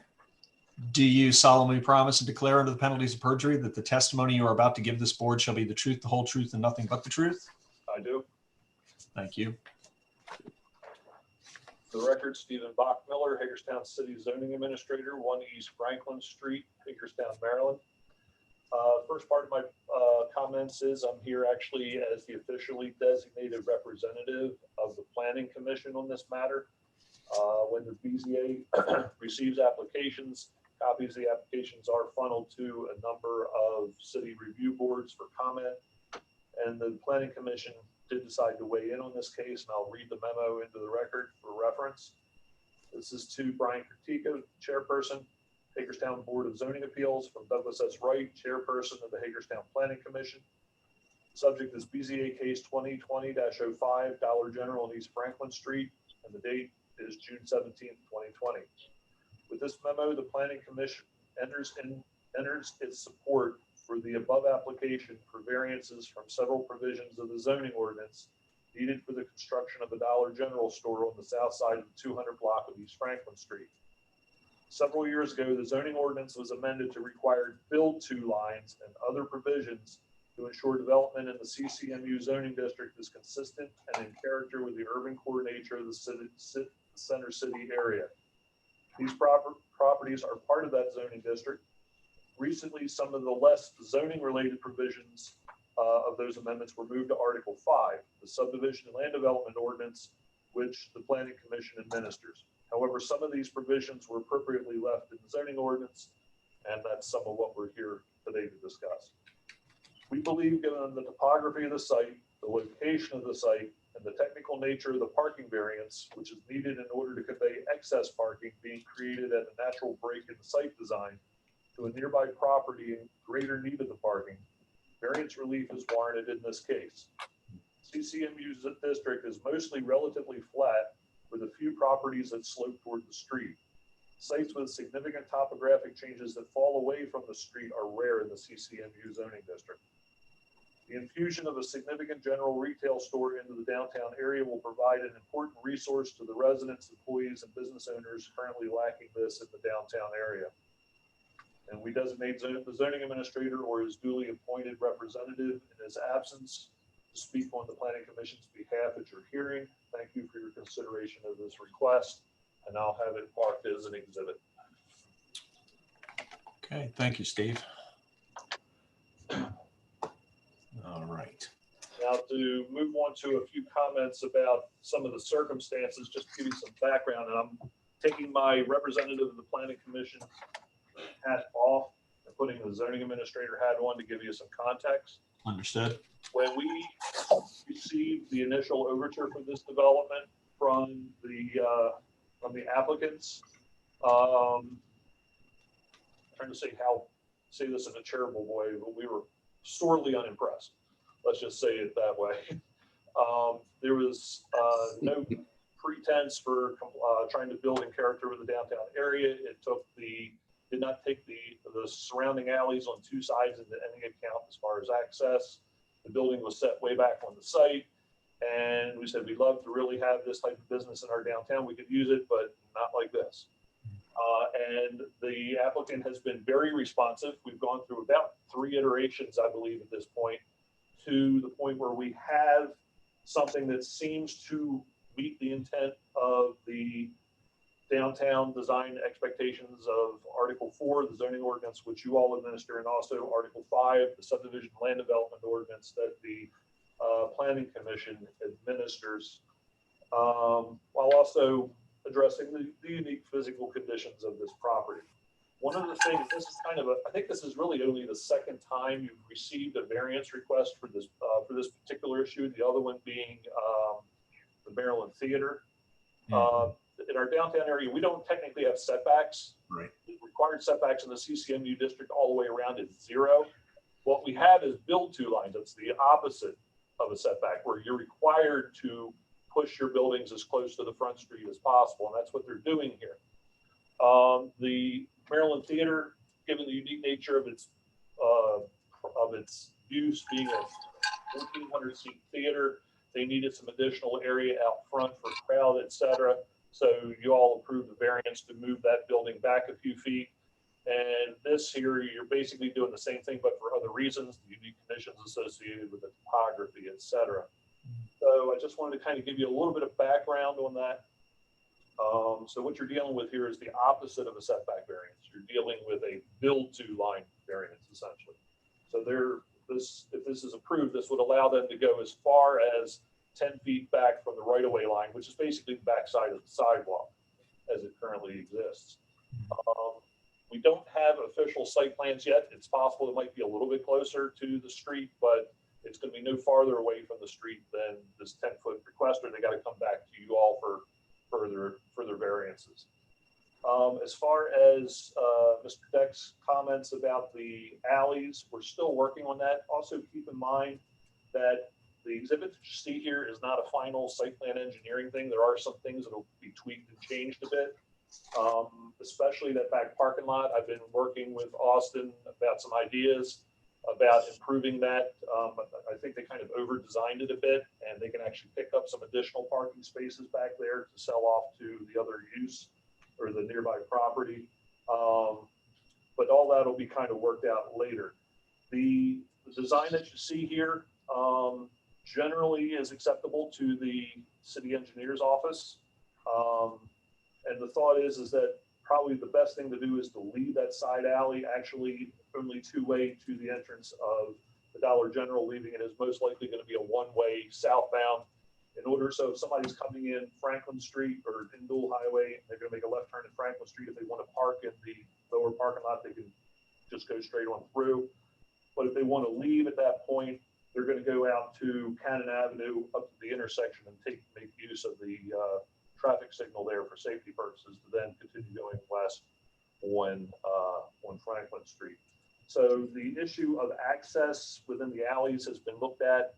[SPEAKER 2] Do you solemnly promise and declare under the penalties of perjury that the testimony you are about to give this board shall be the truth, the whole truth, and nothing but the truth?
[SPEAKER 1] I do.
[SPEAKER 2] Thank you.
[SPEAKER 1] For the record, Stephen Bachmiller, Hagerstown City Zoning Administrator, 1 East Franklin Street, Hagerstown, Maryland. First part of my comments is I'm here actually as the officially designated representative of the Planning Commission on this matter. When the BZA receives applications, copies of the applications are funneled to a number of city review boards for comment. And the Planning Commission did decide to weigh in on this case, and I'll read the memo into the record for reference. This is to Brian Curtico, Chairperson, Hagerstown Board of Zoning Appeals, from Douglas S. Wright, Chairperson of the Hagerstown Planning Commission. Subject is BZA case 2020-05, Dollar General on East Franklin Street, and the date is June 17th, 2020. With this memo, the Planning Commission enters its support for the above application for variances from several provisions of the zoning ordinance needed for the construction of a Dollar General store on the south side of the 200 block of East Franklin Street. Several years ago, the zoning ordinance was amended to require build-to lines and other provisions to ensure development in the CCMU zoning district is consistent and in character with the urban core nature of the center city area. These properties are part of that zoning district. Recently, some of the less zoning related provisions of those amendments were moved to Article 5, the subdivision and land development ordinance, which the Planning Commission administers. However, some of these provisions were appropriately left in the zoning ordinance, and that's some of what we're here today to discuss. We believe, given the topography of the site, the location of the site, and the technical nature of the parking variance, which is needed in order to convey excess parking being created at a natural break in the site design to a nearby property in greater need of the parking, variance relief is warranted in this case. CCMU's district is mostly relatively flat with a few properties that slope toward the street. Sites with significant topographic changes that fall away from the street are rare in the CCMU zoning district. The infusion of a significant general retail store into the downtown area will provide an important resource to the residents, employees, and business owners currently lacking this in the downtown area. And we designate the zoning administrator or his duly appointed representative in his absence to speak on the Planning Commission's behalf at your hearing. Thank you for your consideration of this request, and I'll have it marked as an exhibit.
[SPEAKER 2] Okay, thank you, Steve. All right.
[SPEAKER 1] Now to move on to a few comments about some of the circumstances, just to give you some background, and I'm taking my representative of the Planning Commission hat off and putting the zoning administrator hat on to give you some context.
[SPEAKER 2] Understood.
[SPEAKER 1] When we received the initial overture for this development from the applicants, I'm trying to say this in a charitable way, but we were sorely unimpressed. Let's just say it that way. There was no pretense for trying to build in character with the downtown area. It did not take the surrounding alleys on two sides into any account as far as access. The building was set way back on the site, and we said we'd love to really have this type of business in our downtown. We could use it, but not like this. And the applicant has been very responsive. We've gone through about 3 iterations, I believe, at this point, to the point where we have something that seems to meet the intent of the downtown design expectations of Article 4, the zoning ordinance, which you all administer, and also Article 5, the subdivision land development ordinance that the Planning Commission administers, while also addressing the unique physical conditions of this property. One of the things, this is I think this is really only the second time you've received a variance request for this particular issue, the other one being the Maryland Theater. In our downtown area, we don't technically have setbacks.
[SPEAKER 2] Right.
[SPEAKER 1] The required setbacks in the CCMU district all the way around is 0. What we have is build-to lines. It's the opposite of a setback, where you're required to push your buildings as close to the front street as possible, and that's what they're doing here. The Maryland Theater, given the unique nature of its use being a 1,400-seat theater, they needed some additional area out front for crowd, etc. So you all approved the variance to move that building back a few feet. And this here, you're basically doing the same thing, but for other reasons, the unique conditions associated with the topography, et cetera. So I just wanted to kind of give you a little bit of background on that. So what you're dealing with here is the opposite of a setback variance. You're dealing with a build-to line variance, essentially. So if this is approved, this would allow them to go as far as 10 feet back from the right-of-way line, which is basically the backside of the sidewalk as it currently exists. We don't have official site plans yet. It's possible it might be a little bit closer to the street, but it's going to be no farther away from the street than this 10-foot request, or they got to come back to you all for further variances. As far as Mr. Deck's comments about the alleys, we're still working on that. Also keep in mind that the exhibit that you see here is not a final site plan engineering thing. There are some things that will be tweaked and changed a bit, especially that back parking lot. I've been working with Austin about some ideas about improving that. I think they kind of over-designed it a bit, and they can actually pick up some additional parking spaces back there to sell off to the other use or the nearby property. But all that will be kind of worked out later. The design that you see here generally is acceptable to the city engineer's office. And the thought is that probably the best thing to do is to leave that side alley actually only two-way to the entrance of the Dollar General, leaving it as most likely going to be a one-way southbound. In order, so if somebody's coming in Franklin Street or Indule Highway, they're going to make a left turn in Franklin Street. If they want to park in the lower parking lot, they can just go straight on through. But if they want to leave at that point, they're going to go out to Cannon Avenue up to the intersection and make use of the traffic signal there for safety purposes to then continue going west on Franklin Street. So the issue of access within the alleys has been looked at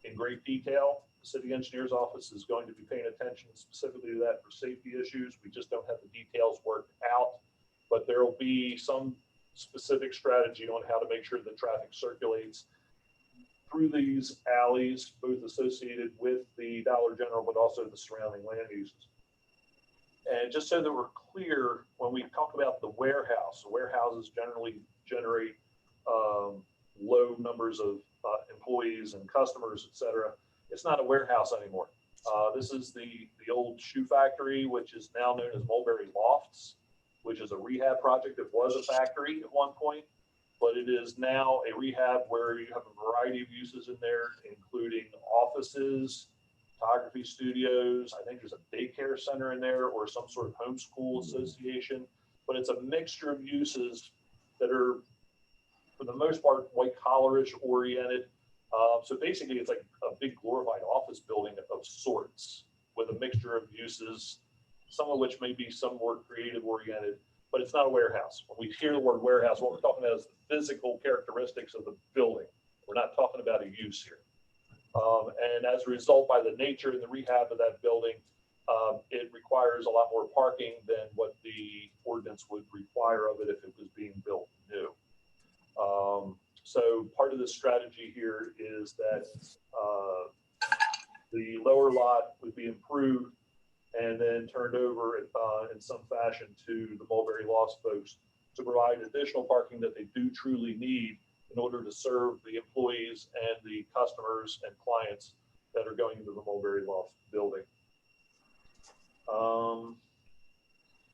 [SPEAKER 1] in great detail. The city engineer's office is going to be paying attention specifically to that for safety issues. We just don't have the details worked out, but there will be some specific strategy on how to make sure the traffic circulates through these alleys, both associated with the Dollar General, but also the surrounding land uses. And just so that we're clear, when we talk about the warehouses generally generate low numbers of employees and customers, et cetera. It's not a warehouse anymore. This is the old shoe factory, which is now known as Mulberry Lofts, which is a rehab project. It was a factory at one point, but it is now a rehab where you have a variety of uses in there, including offices, photography studios. I think there's a daycare center in there or some sort of homeschool association, but it's a mixture of uses that are, for the most part, white collarish oriented. So basically it's like a big glorified office building of sorts with a mixture of uses, some of which may be some more creative oriented, but it's not a warehouse. When we hear the word warehouse, what we're talking about is the physical characteristics of the building. We're not talking about a use here. And as a result, by the nature and the rehab of that building, it requires a lot more parking than what the ordinance would require of it if it was being built new. So part of the strategy here is that the lower lot would be improved and then turned over in some fashion to the Mulberry Lofts folks to provide additional parking that they do truly need in order to serve the employees and the customers and clients that are going into the Mulberry Lofts building.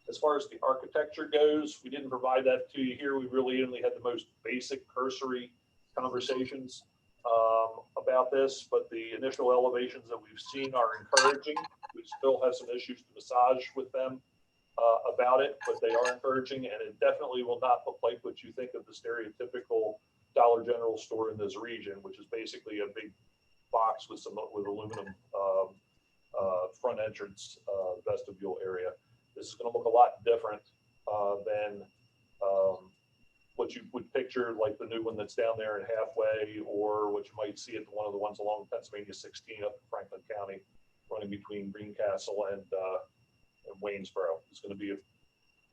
[SPEAKER 1] As far as the architecture goes, we didn't provide that to you here. We really only had the most basic cursory conversations about this, but the initial elevations that we've seen are encouraging. We still have some issues to massage with them about it, but they are encouraging, and it definitely will not look like what you think of the stereotypical Dollar General store in this region, which is basically a big box with aluminum front entrance vestibule area. This is going to look a lot different than what you would picture, like the new one that's down there in Halfway, or what you might see at one of the ones along Pennsylvania 16 up in Franklin County, running between Greencastle and Waynesboro. It's going to be a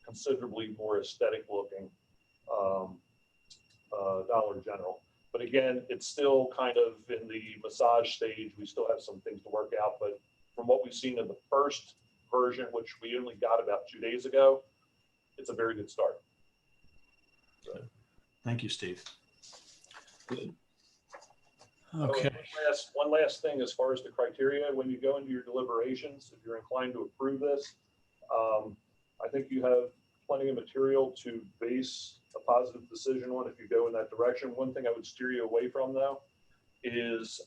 [SPEAKER 1] considerably more aesthetic looking Dollar General. But again, it's still kind of in the massage stage. We still have some things to work out, but from what we've seen in the first version, which we only got about 2 days ago, it's a very good start.
[SPEAKER 2] Thank you, Steve.
[SPEAKER 6] Good.
[SPEAKER 2] Okay.
[SPEAKER 1] One last thing, as far as the criteria, when you go into your deliberations, if you're inclined to approve this, I think you have plenty of material to base a positive decision on if you go in that direction. One thing I would steer you away from, though, is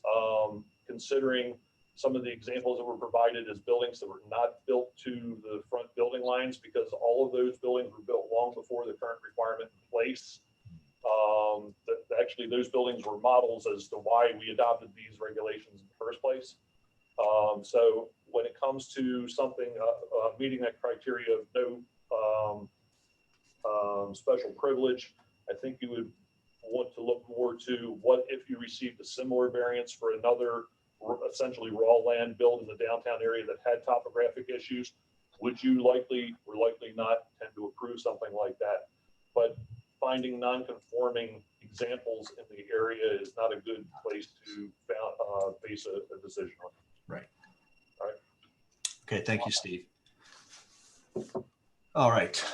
[SPEAKER 1] considering some of the examples that were provided as buildings that were not built to the front building lines, because all of those buildings were built long before the current requirement in place. Actually, those buildings were models as to why we adopted these regulations in the first place. So when it comes to something meeting that criteria of no special privilege, I think you would want to look more to what if you received a similar variance for another essentially raw land built in the downtown area that had topographic issues. Would you likely or likely not tend to approve something like that? But finding non-conforming examples in the area is not a good place to base a decision on.
[SPEAKER 2] Right.
[SPEAKER 1] All right.
[SPEAKER 2] Okay, thank you, Steve. All right.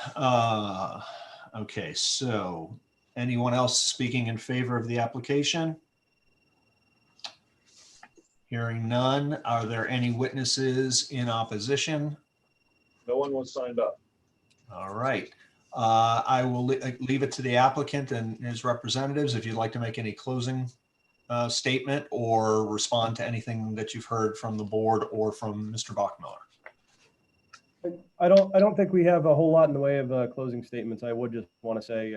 [SPEAKER 2] Okay, so anyone else speaking in favor of the application? Hearing none. Are there any witnesses in opposition?
[SPEAKER 1] No one was signed up.
[SPEAKER 2] All right. I will leave it to the applicant and his representatives if you'd like to make any closing statement or respond to anything that you've heard from the board or from Mr. Bachmiller.
[SPEAKER 7] I don't think we have a whole lot in the way of closing statements. I would just want to say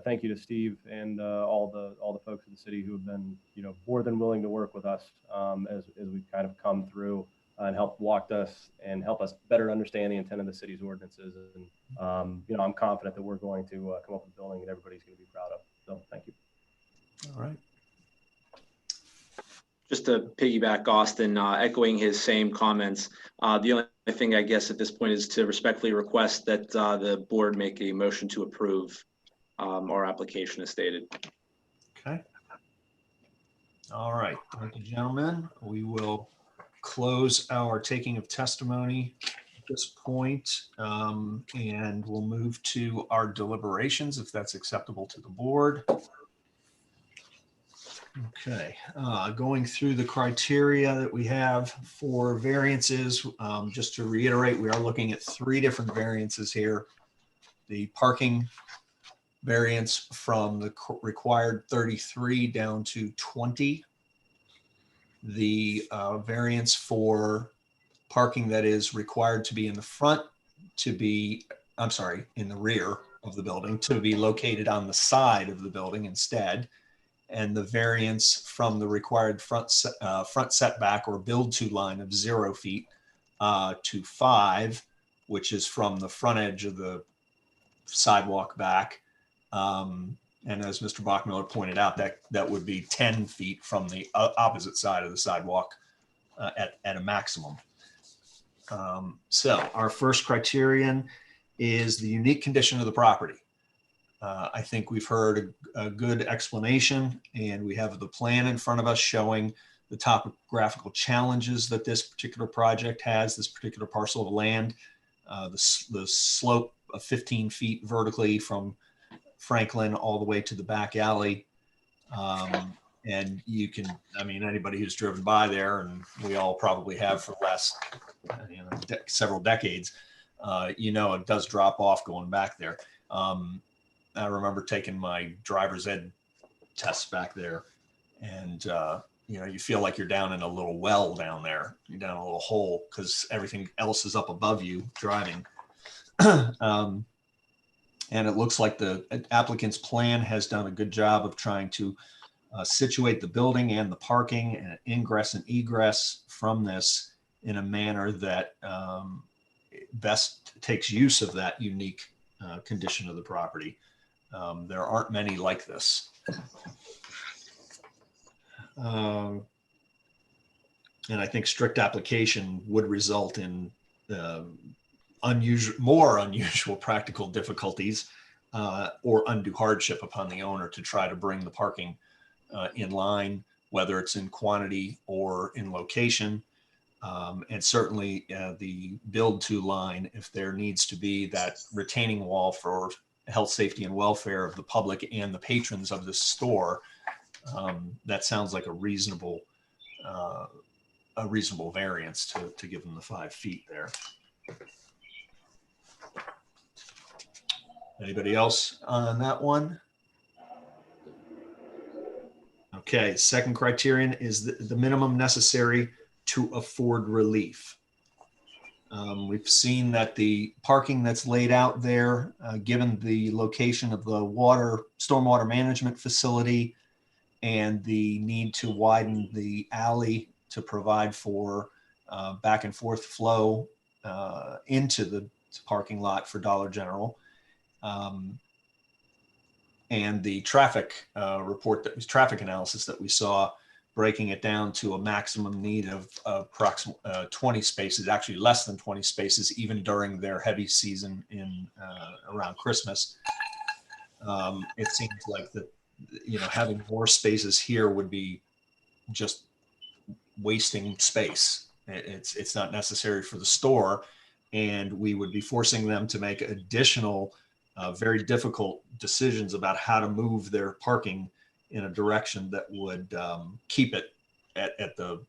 [SPEAKER 7] thank you to Steve and all the folks in the city who have been, more than willing to work with us as we've kind of come through and helped walk us and help us better understand the intent of the city's ordinances. And I'm confident that we're going to come up with a building that everybody's going to be proud of. So thank you.
[SPEAKER 2] All right.
[SPEAKER 5] Just to piggyback Austin, echoing his same comments, the only thing I guess at this point is to respectfully request that the board make a motion to approve our application as stated.
[SPEAKER 2] Okay. All right. Thank you, gentlemen. We will close our taking of testimony at this point, and we'll move to our deliberations if that's acceptable to the board. Okay, going through the criteria that we have for variances, just to reiterate, we are looking at 3 different variances here. The parking variance from the required 33 down to 20. The variance for parking that is required to be in the front to be, I'm sorry, in the rear of the building to be located on the side of the building instead. And the variance from the required front setback or build to line of 0 feet to 5, which is from the front edge of the sidewalk back. And as Mr. Bachmiller pointed out, that would be 10 feet from the opposite side of the sidewalk at a maximum. So our first criterion is the unique condition of the property. I think we've heard a good explanation, and we have the plan in front of us showing the topographical challenges that this particular project has, this particular parcel of land, the slope of 15 feet vertically from Franklin all the way to the back alley. And you can, anybody who's driven by there, and we all probably have for the last several decades, it does drop off going back there. I remember taking my driver's ed tests back there, and you feel like you're down in a little well down there. You're down a little hole because everything else is up above you driving. And it looks like the applicant's plan has done a good job of trying to situate the building and the parking and ingress and egress from this in a manner that best takes use of that unique condition of the property. There aren't many like this. And I think strict application would result in more unusual practical difficulties or undue hardship upon the owner to try to bring the parking in line, whether it's in quantity or in location. And certainly the build to line, if there needs to be that retaining wall for health, safety, and welfare of the public and the patrons of the store, that sounds like a reasonable variance to give them the 5 feet there. Anybody else on that one? Okay, second criterion is the minimum necessary to afford relief. We've seen that the parking that's laid out there, given the location of the stormwater management facility and the need to widen the alley to provide for back and forth flow into the parking lot for Dollar General. And the traffic traffic analysis that we saw, breaking it down to a maximum need of approximately 20 spaces, actually less than 20 spaces, even during their heavy season in around Christmas. It seems like having more spaces here would be just wasting space. It's not necessary for the store, and we would be forcing them to make additional very difficult decisions about how to move their parking in a direction that would keep it at the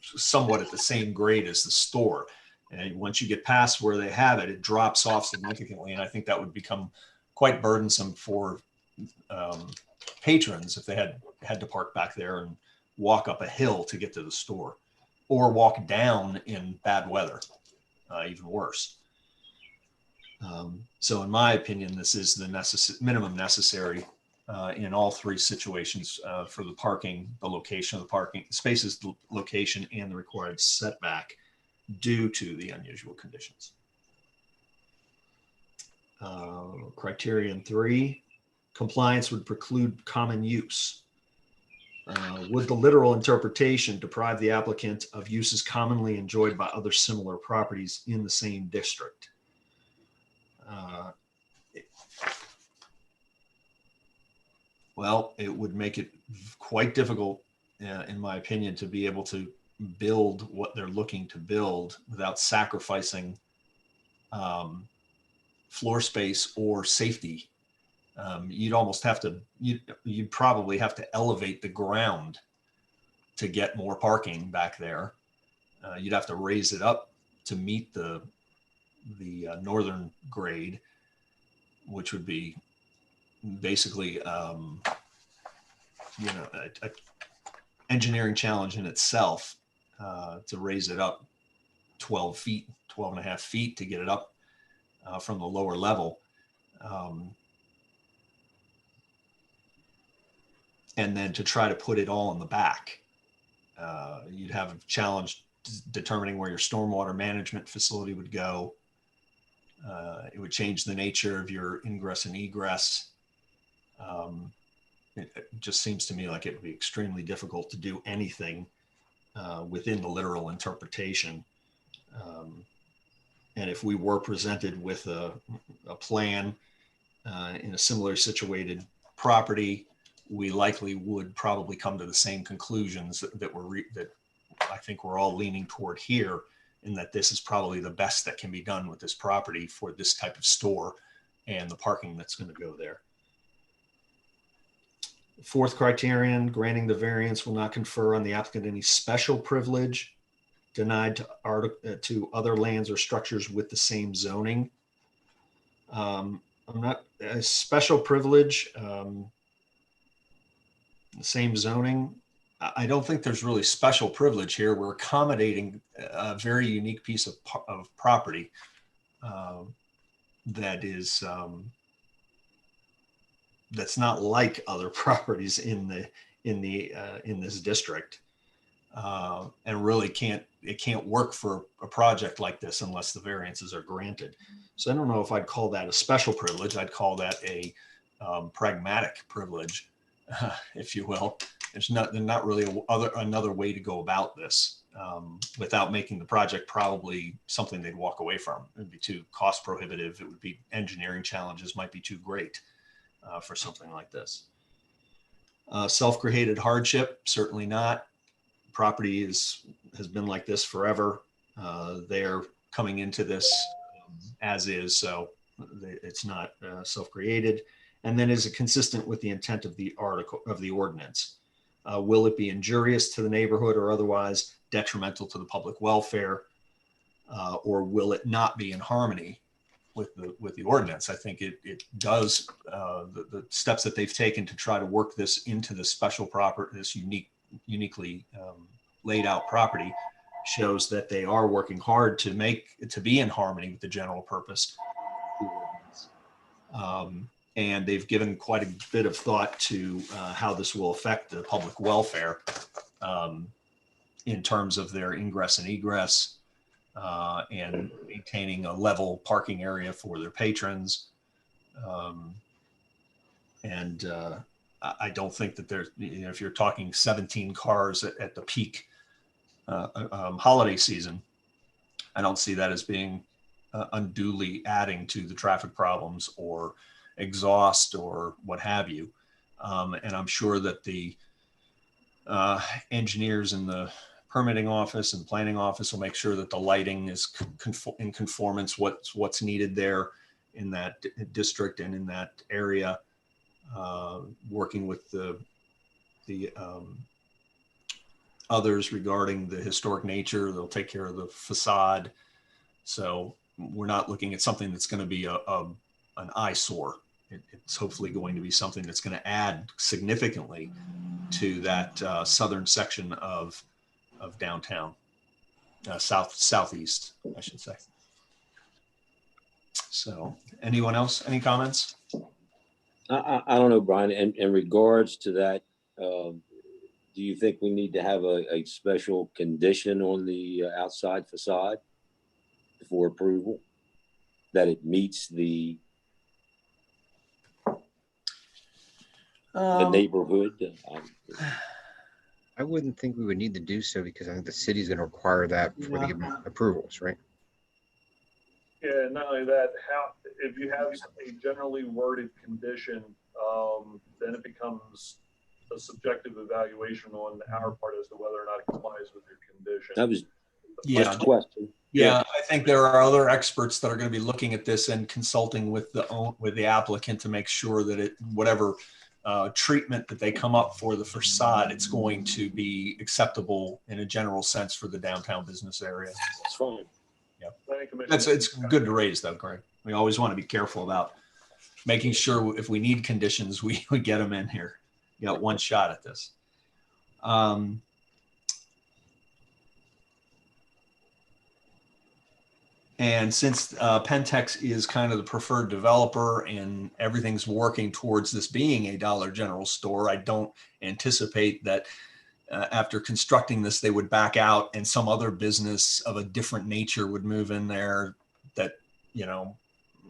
[SPEAKER 2] somewhat at the same grade as the store. And once you get past where they have it, it drops off significantly. And I think that would become quite burdensome for patrons if they had to park back there and walk up a hill to get to the store, or walk down in bad weather, even worse. So in my opinion, this is the minimum necessary in all 3 situations for the parking, the location of the parking spaces, the location, and the required setback due to the unusual conditions. Criterion 3, compliance would preclude common use. Would the literal interpretation deprive the applicant of uses commonly enjoyed by other similar properties in the same district? Well, it would make it quite difficult, in my opinion, to be able to build what they're looking to build without sacrificing floor space or safety. You'd almost have to, you'd probably have to elevate the ground to get more parking back there. You'd have to raise it up to meet the northern grade, which would be basically a engineering challenge in itself, to raise it up 12 and a half feet to get it up from the lower level. And then to try to put it all in the back. You'd have a challenge determining where your stormwater management facility would go. It would change the nature of your ingress and egress. It just seems to me like it would be extremely difficult to do anything within the literal interpretation. And if we were presented with a plan in a similarly situated property, we likely would probably come to the same conclusions that I think we're all leaning toward here, in that this is probably the best that can be done with this property for this type of store and the parking that's going to go there. 4th criterion, granting the variance will not confer on the applicant any special privilege denied to other lands or structures with the same zoning. I'm not a special privilege, the same zoning. I don't think there's really special privilege here. We're accommodating a very unique piece of property that is that's not like other properties in this district, and really can't work for a project like this unless the variances are granted. So I don't know if I'd call that a special privilege. I'd call that a pragmatic privilege, if you will. There's not really another way to go about this without making the project probably something they'd walk away from. It'd be too cost prohibitive. It would be engineering challenges might be too great for something like this. Self-created hardship, certainly not. Property has been like this forever. They're coming into this as is, so It's not self-created. And then is it consistent with the intent of the article of the ordinance? Will it be injurious to the neighborhood or otherwise detrimental to the public welfare? Or will it not be in harmony with the ordinance? I think it does. The steps that they've taken to try to work this into the special property, this uniquely laid out property, shows that they are working hard to be in harmony with the general purpose. And they've given quite a bit of thought to how this will affect the public welfare in terms of their ingress and egress and maintaining a level parking area for their patrons. I don't think that there's, if you're talking 17 cars at the peak holiday season, I don't see that as being unduly adding to the traffic problems or exhaust or what have you. And I'm sure that the engineers in the permitting office and planning office will make sure that the lighting is in conformance what's needed there in that district and in that area. Working with the others regarding the historic nature, they'll take care of the facade. So we're not looking at something that's going to be an eyesore. It's hopefully going to be something that's going to add significantly to that southern section of downtown, southeast, I should say. So, anyone else? Any comments?
[SPEAKER 6] I don't know, Brian, in regards to that, do you think we need to have a special condition on the outside facade for approval? That it meets the neighborhood?
[SPEAKER 8] I wouldn't think we would need to do so because I think the city's going to require that for the approvals, right?
[SPEAKER 1] Yeah, not only that, if you have a generally worded condition, then it becomes a subjective evaluation on our part as to whether or not it complies with your condition.
[SPEAKER 6] That was
[SPEAKER 2] Yeah.
[SPEAKER 6] just a question.
[SPEAKER 2] Yeah, I think there are other experts that are going to be looking at this and consulting with the applicant to make sure that whatever treatment that they come up for the facade, it's going to be acceptable in a general sense for the downtown business area.
[SPEAKER 6] That's fine.
[SPEAKER 2] It's good to raise though, Greg. We always want to be careful about making sure if we need conditions, we get them in here. You got one shot at this. And since Pentex is kind of the preferred developer and everything's working towards this being a Dollar General store, I don't anticipate that after constructing this, they would back out and some other business of a different nature would move in there that,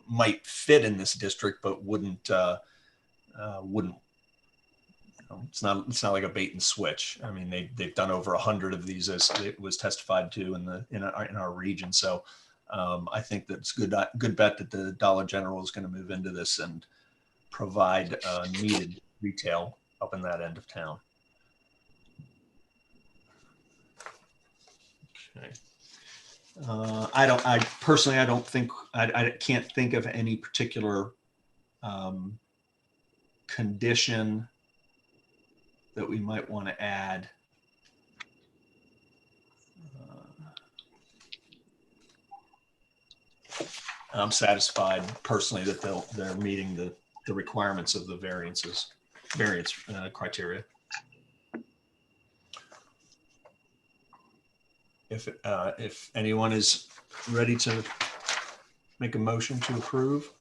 [SPEAKER 2] might fit in this district, but wouldn't, it's not like a bait and switch. I mean, they've done over 100 of these as it was testified to in our region. So I think that's good bet that the Dollar General is going to move into this and provide needed retail up in that end of town. Okay. I personally can't think of any particular condition that we might want to add. I'm satisfied personally that they're meeting the requirements of the variance criteria. If anyone is ready to make a motion to approve.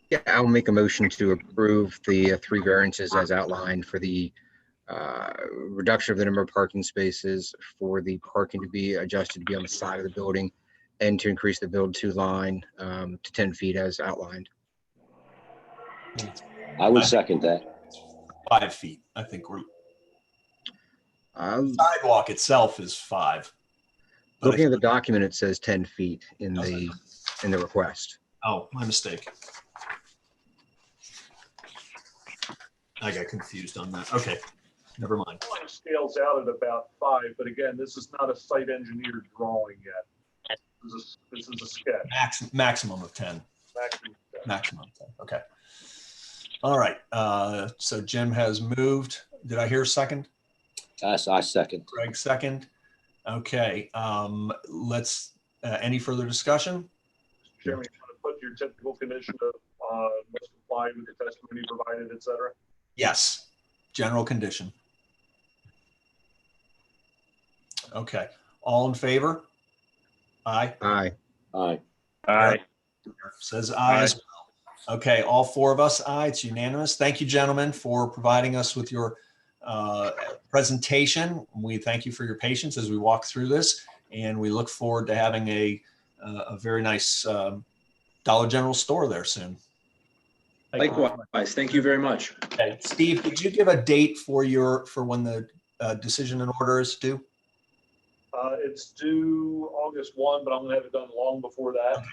[SPEAKER 8] Yeah, I'll make a motion to approve the 3 variances as outlined for the reduction of the number of parking spaces, for the parking to be adjusted to be on the side of the building, and to increase the build to line to 10 feet as outlined.
[SPEAKER 6] I would second that.
[SPEAKER 2] 5 feet. I think sidewalk itself is 5.
[SPEAKER 8] Looking at the document, it says 10 feet in the request.
[SPEAKER 2] Oh, my mistake. I got confused on that. Okay, never mind.
[SPEAKER 1] Scales out at about 5, but again, this is not a site engineered drawing yet. This is a sketch.
[SPEAKER 2] Maximum of 10.
[SPEAKER 1] Maximum.
[SPEAKER 2] Maximum of 10. Okay. All right. So Jim has moved. Did I hear a second?
[SPEAKER 6] Yes, I second.
[SPEAKER 2] Greg second. Okay. Let's. Any further discussion?
[SPEAKER 1] Mr. Chairman, you want to put your typical condition of must comply with the testimony provided, et cetera?
[SPEAKER 2] Yes. General condition. Okay. All in favor? Aye.
[SPEAKER 8] Aye.
[SPEAKER 6] Aye.
[SPEAKER 3] Aye.
[SPEAKER 2] Says aye as well. Okay, all four of us, aye. It's unanimous. Thank you, gentlemen, for providing us with your presentation. We thank you for your patience as we walk through this, and we look forward to having a very nice Dollar General store there soon.
[SPEAKER 5] Likewise, thank you very much.
[SPEAKER 2] Okay, Steve, did you give a date for when the decision and order is due?
[SPEAKER 1] It's due August 1, but I'm gonna have it done long before that.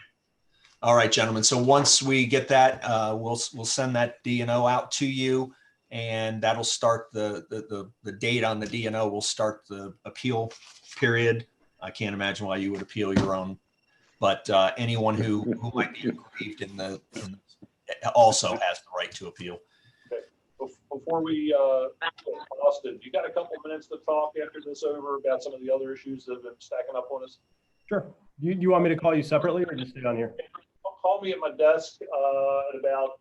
[SPEAKER 2] All right, gentlemen. So once we get that, we'll send that D&O out to you, and that'll start the date on the D&O will start the appeal period. I can't imagine why you would appeal your own, but anyone who might be aggrieved also has the right to appeal.
[SPEAKER 1] Before we, Austin, you got a couple minutes to talk after this over about some of the other issues that have been stacking up on us?
[SPEAKER 7] Sure. Do you want me to call you separately or just stay on here?
[SPEAKER 1] Call me at my desk at about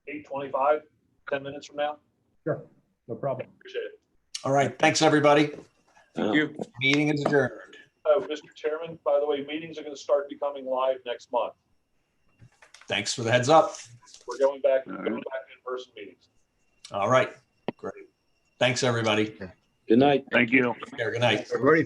[SPEAKER 1] 8:25, 10 minutes from now.
[SPEAKER 7] Sure. No problem.
[SPEAKER 1] Appreciate it.
[SPEAKER 2] All right. Thanks, everybody.
[SPEAKER 5] Thank you.
[SPEAKER 2] Meeting is adjourned.
[SPEAKER 1] Oh, Mr. Chairman, by the way, meetings are going to start becoming live next month.
[SPEAKER 2] Thanks for the heads up.
[SPEAKER 1] We're going back to in-person meetings.
[SPEAKER 2] All right. Great. Thanks, everybody.
[SPEAKER 6] Good night.
[SPEAKER 3] Thank you.
[SPEAKER 2] Good night.
[SPEAKER 8] Everybody.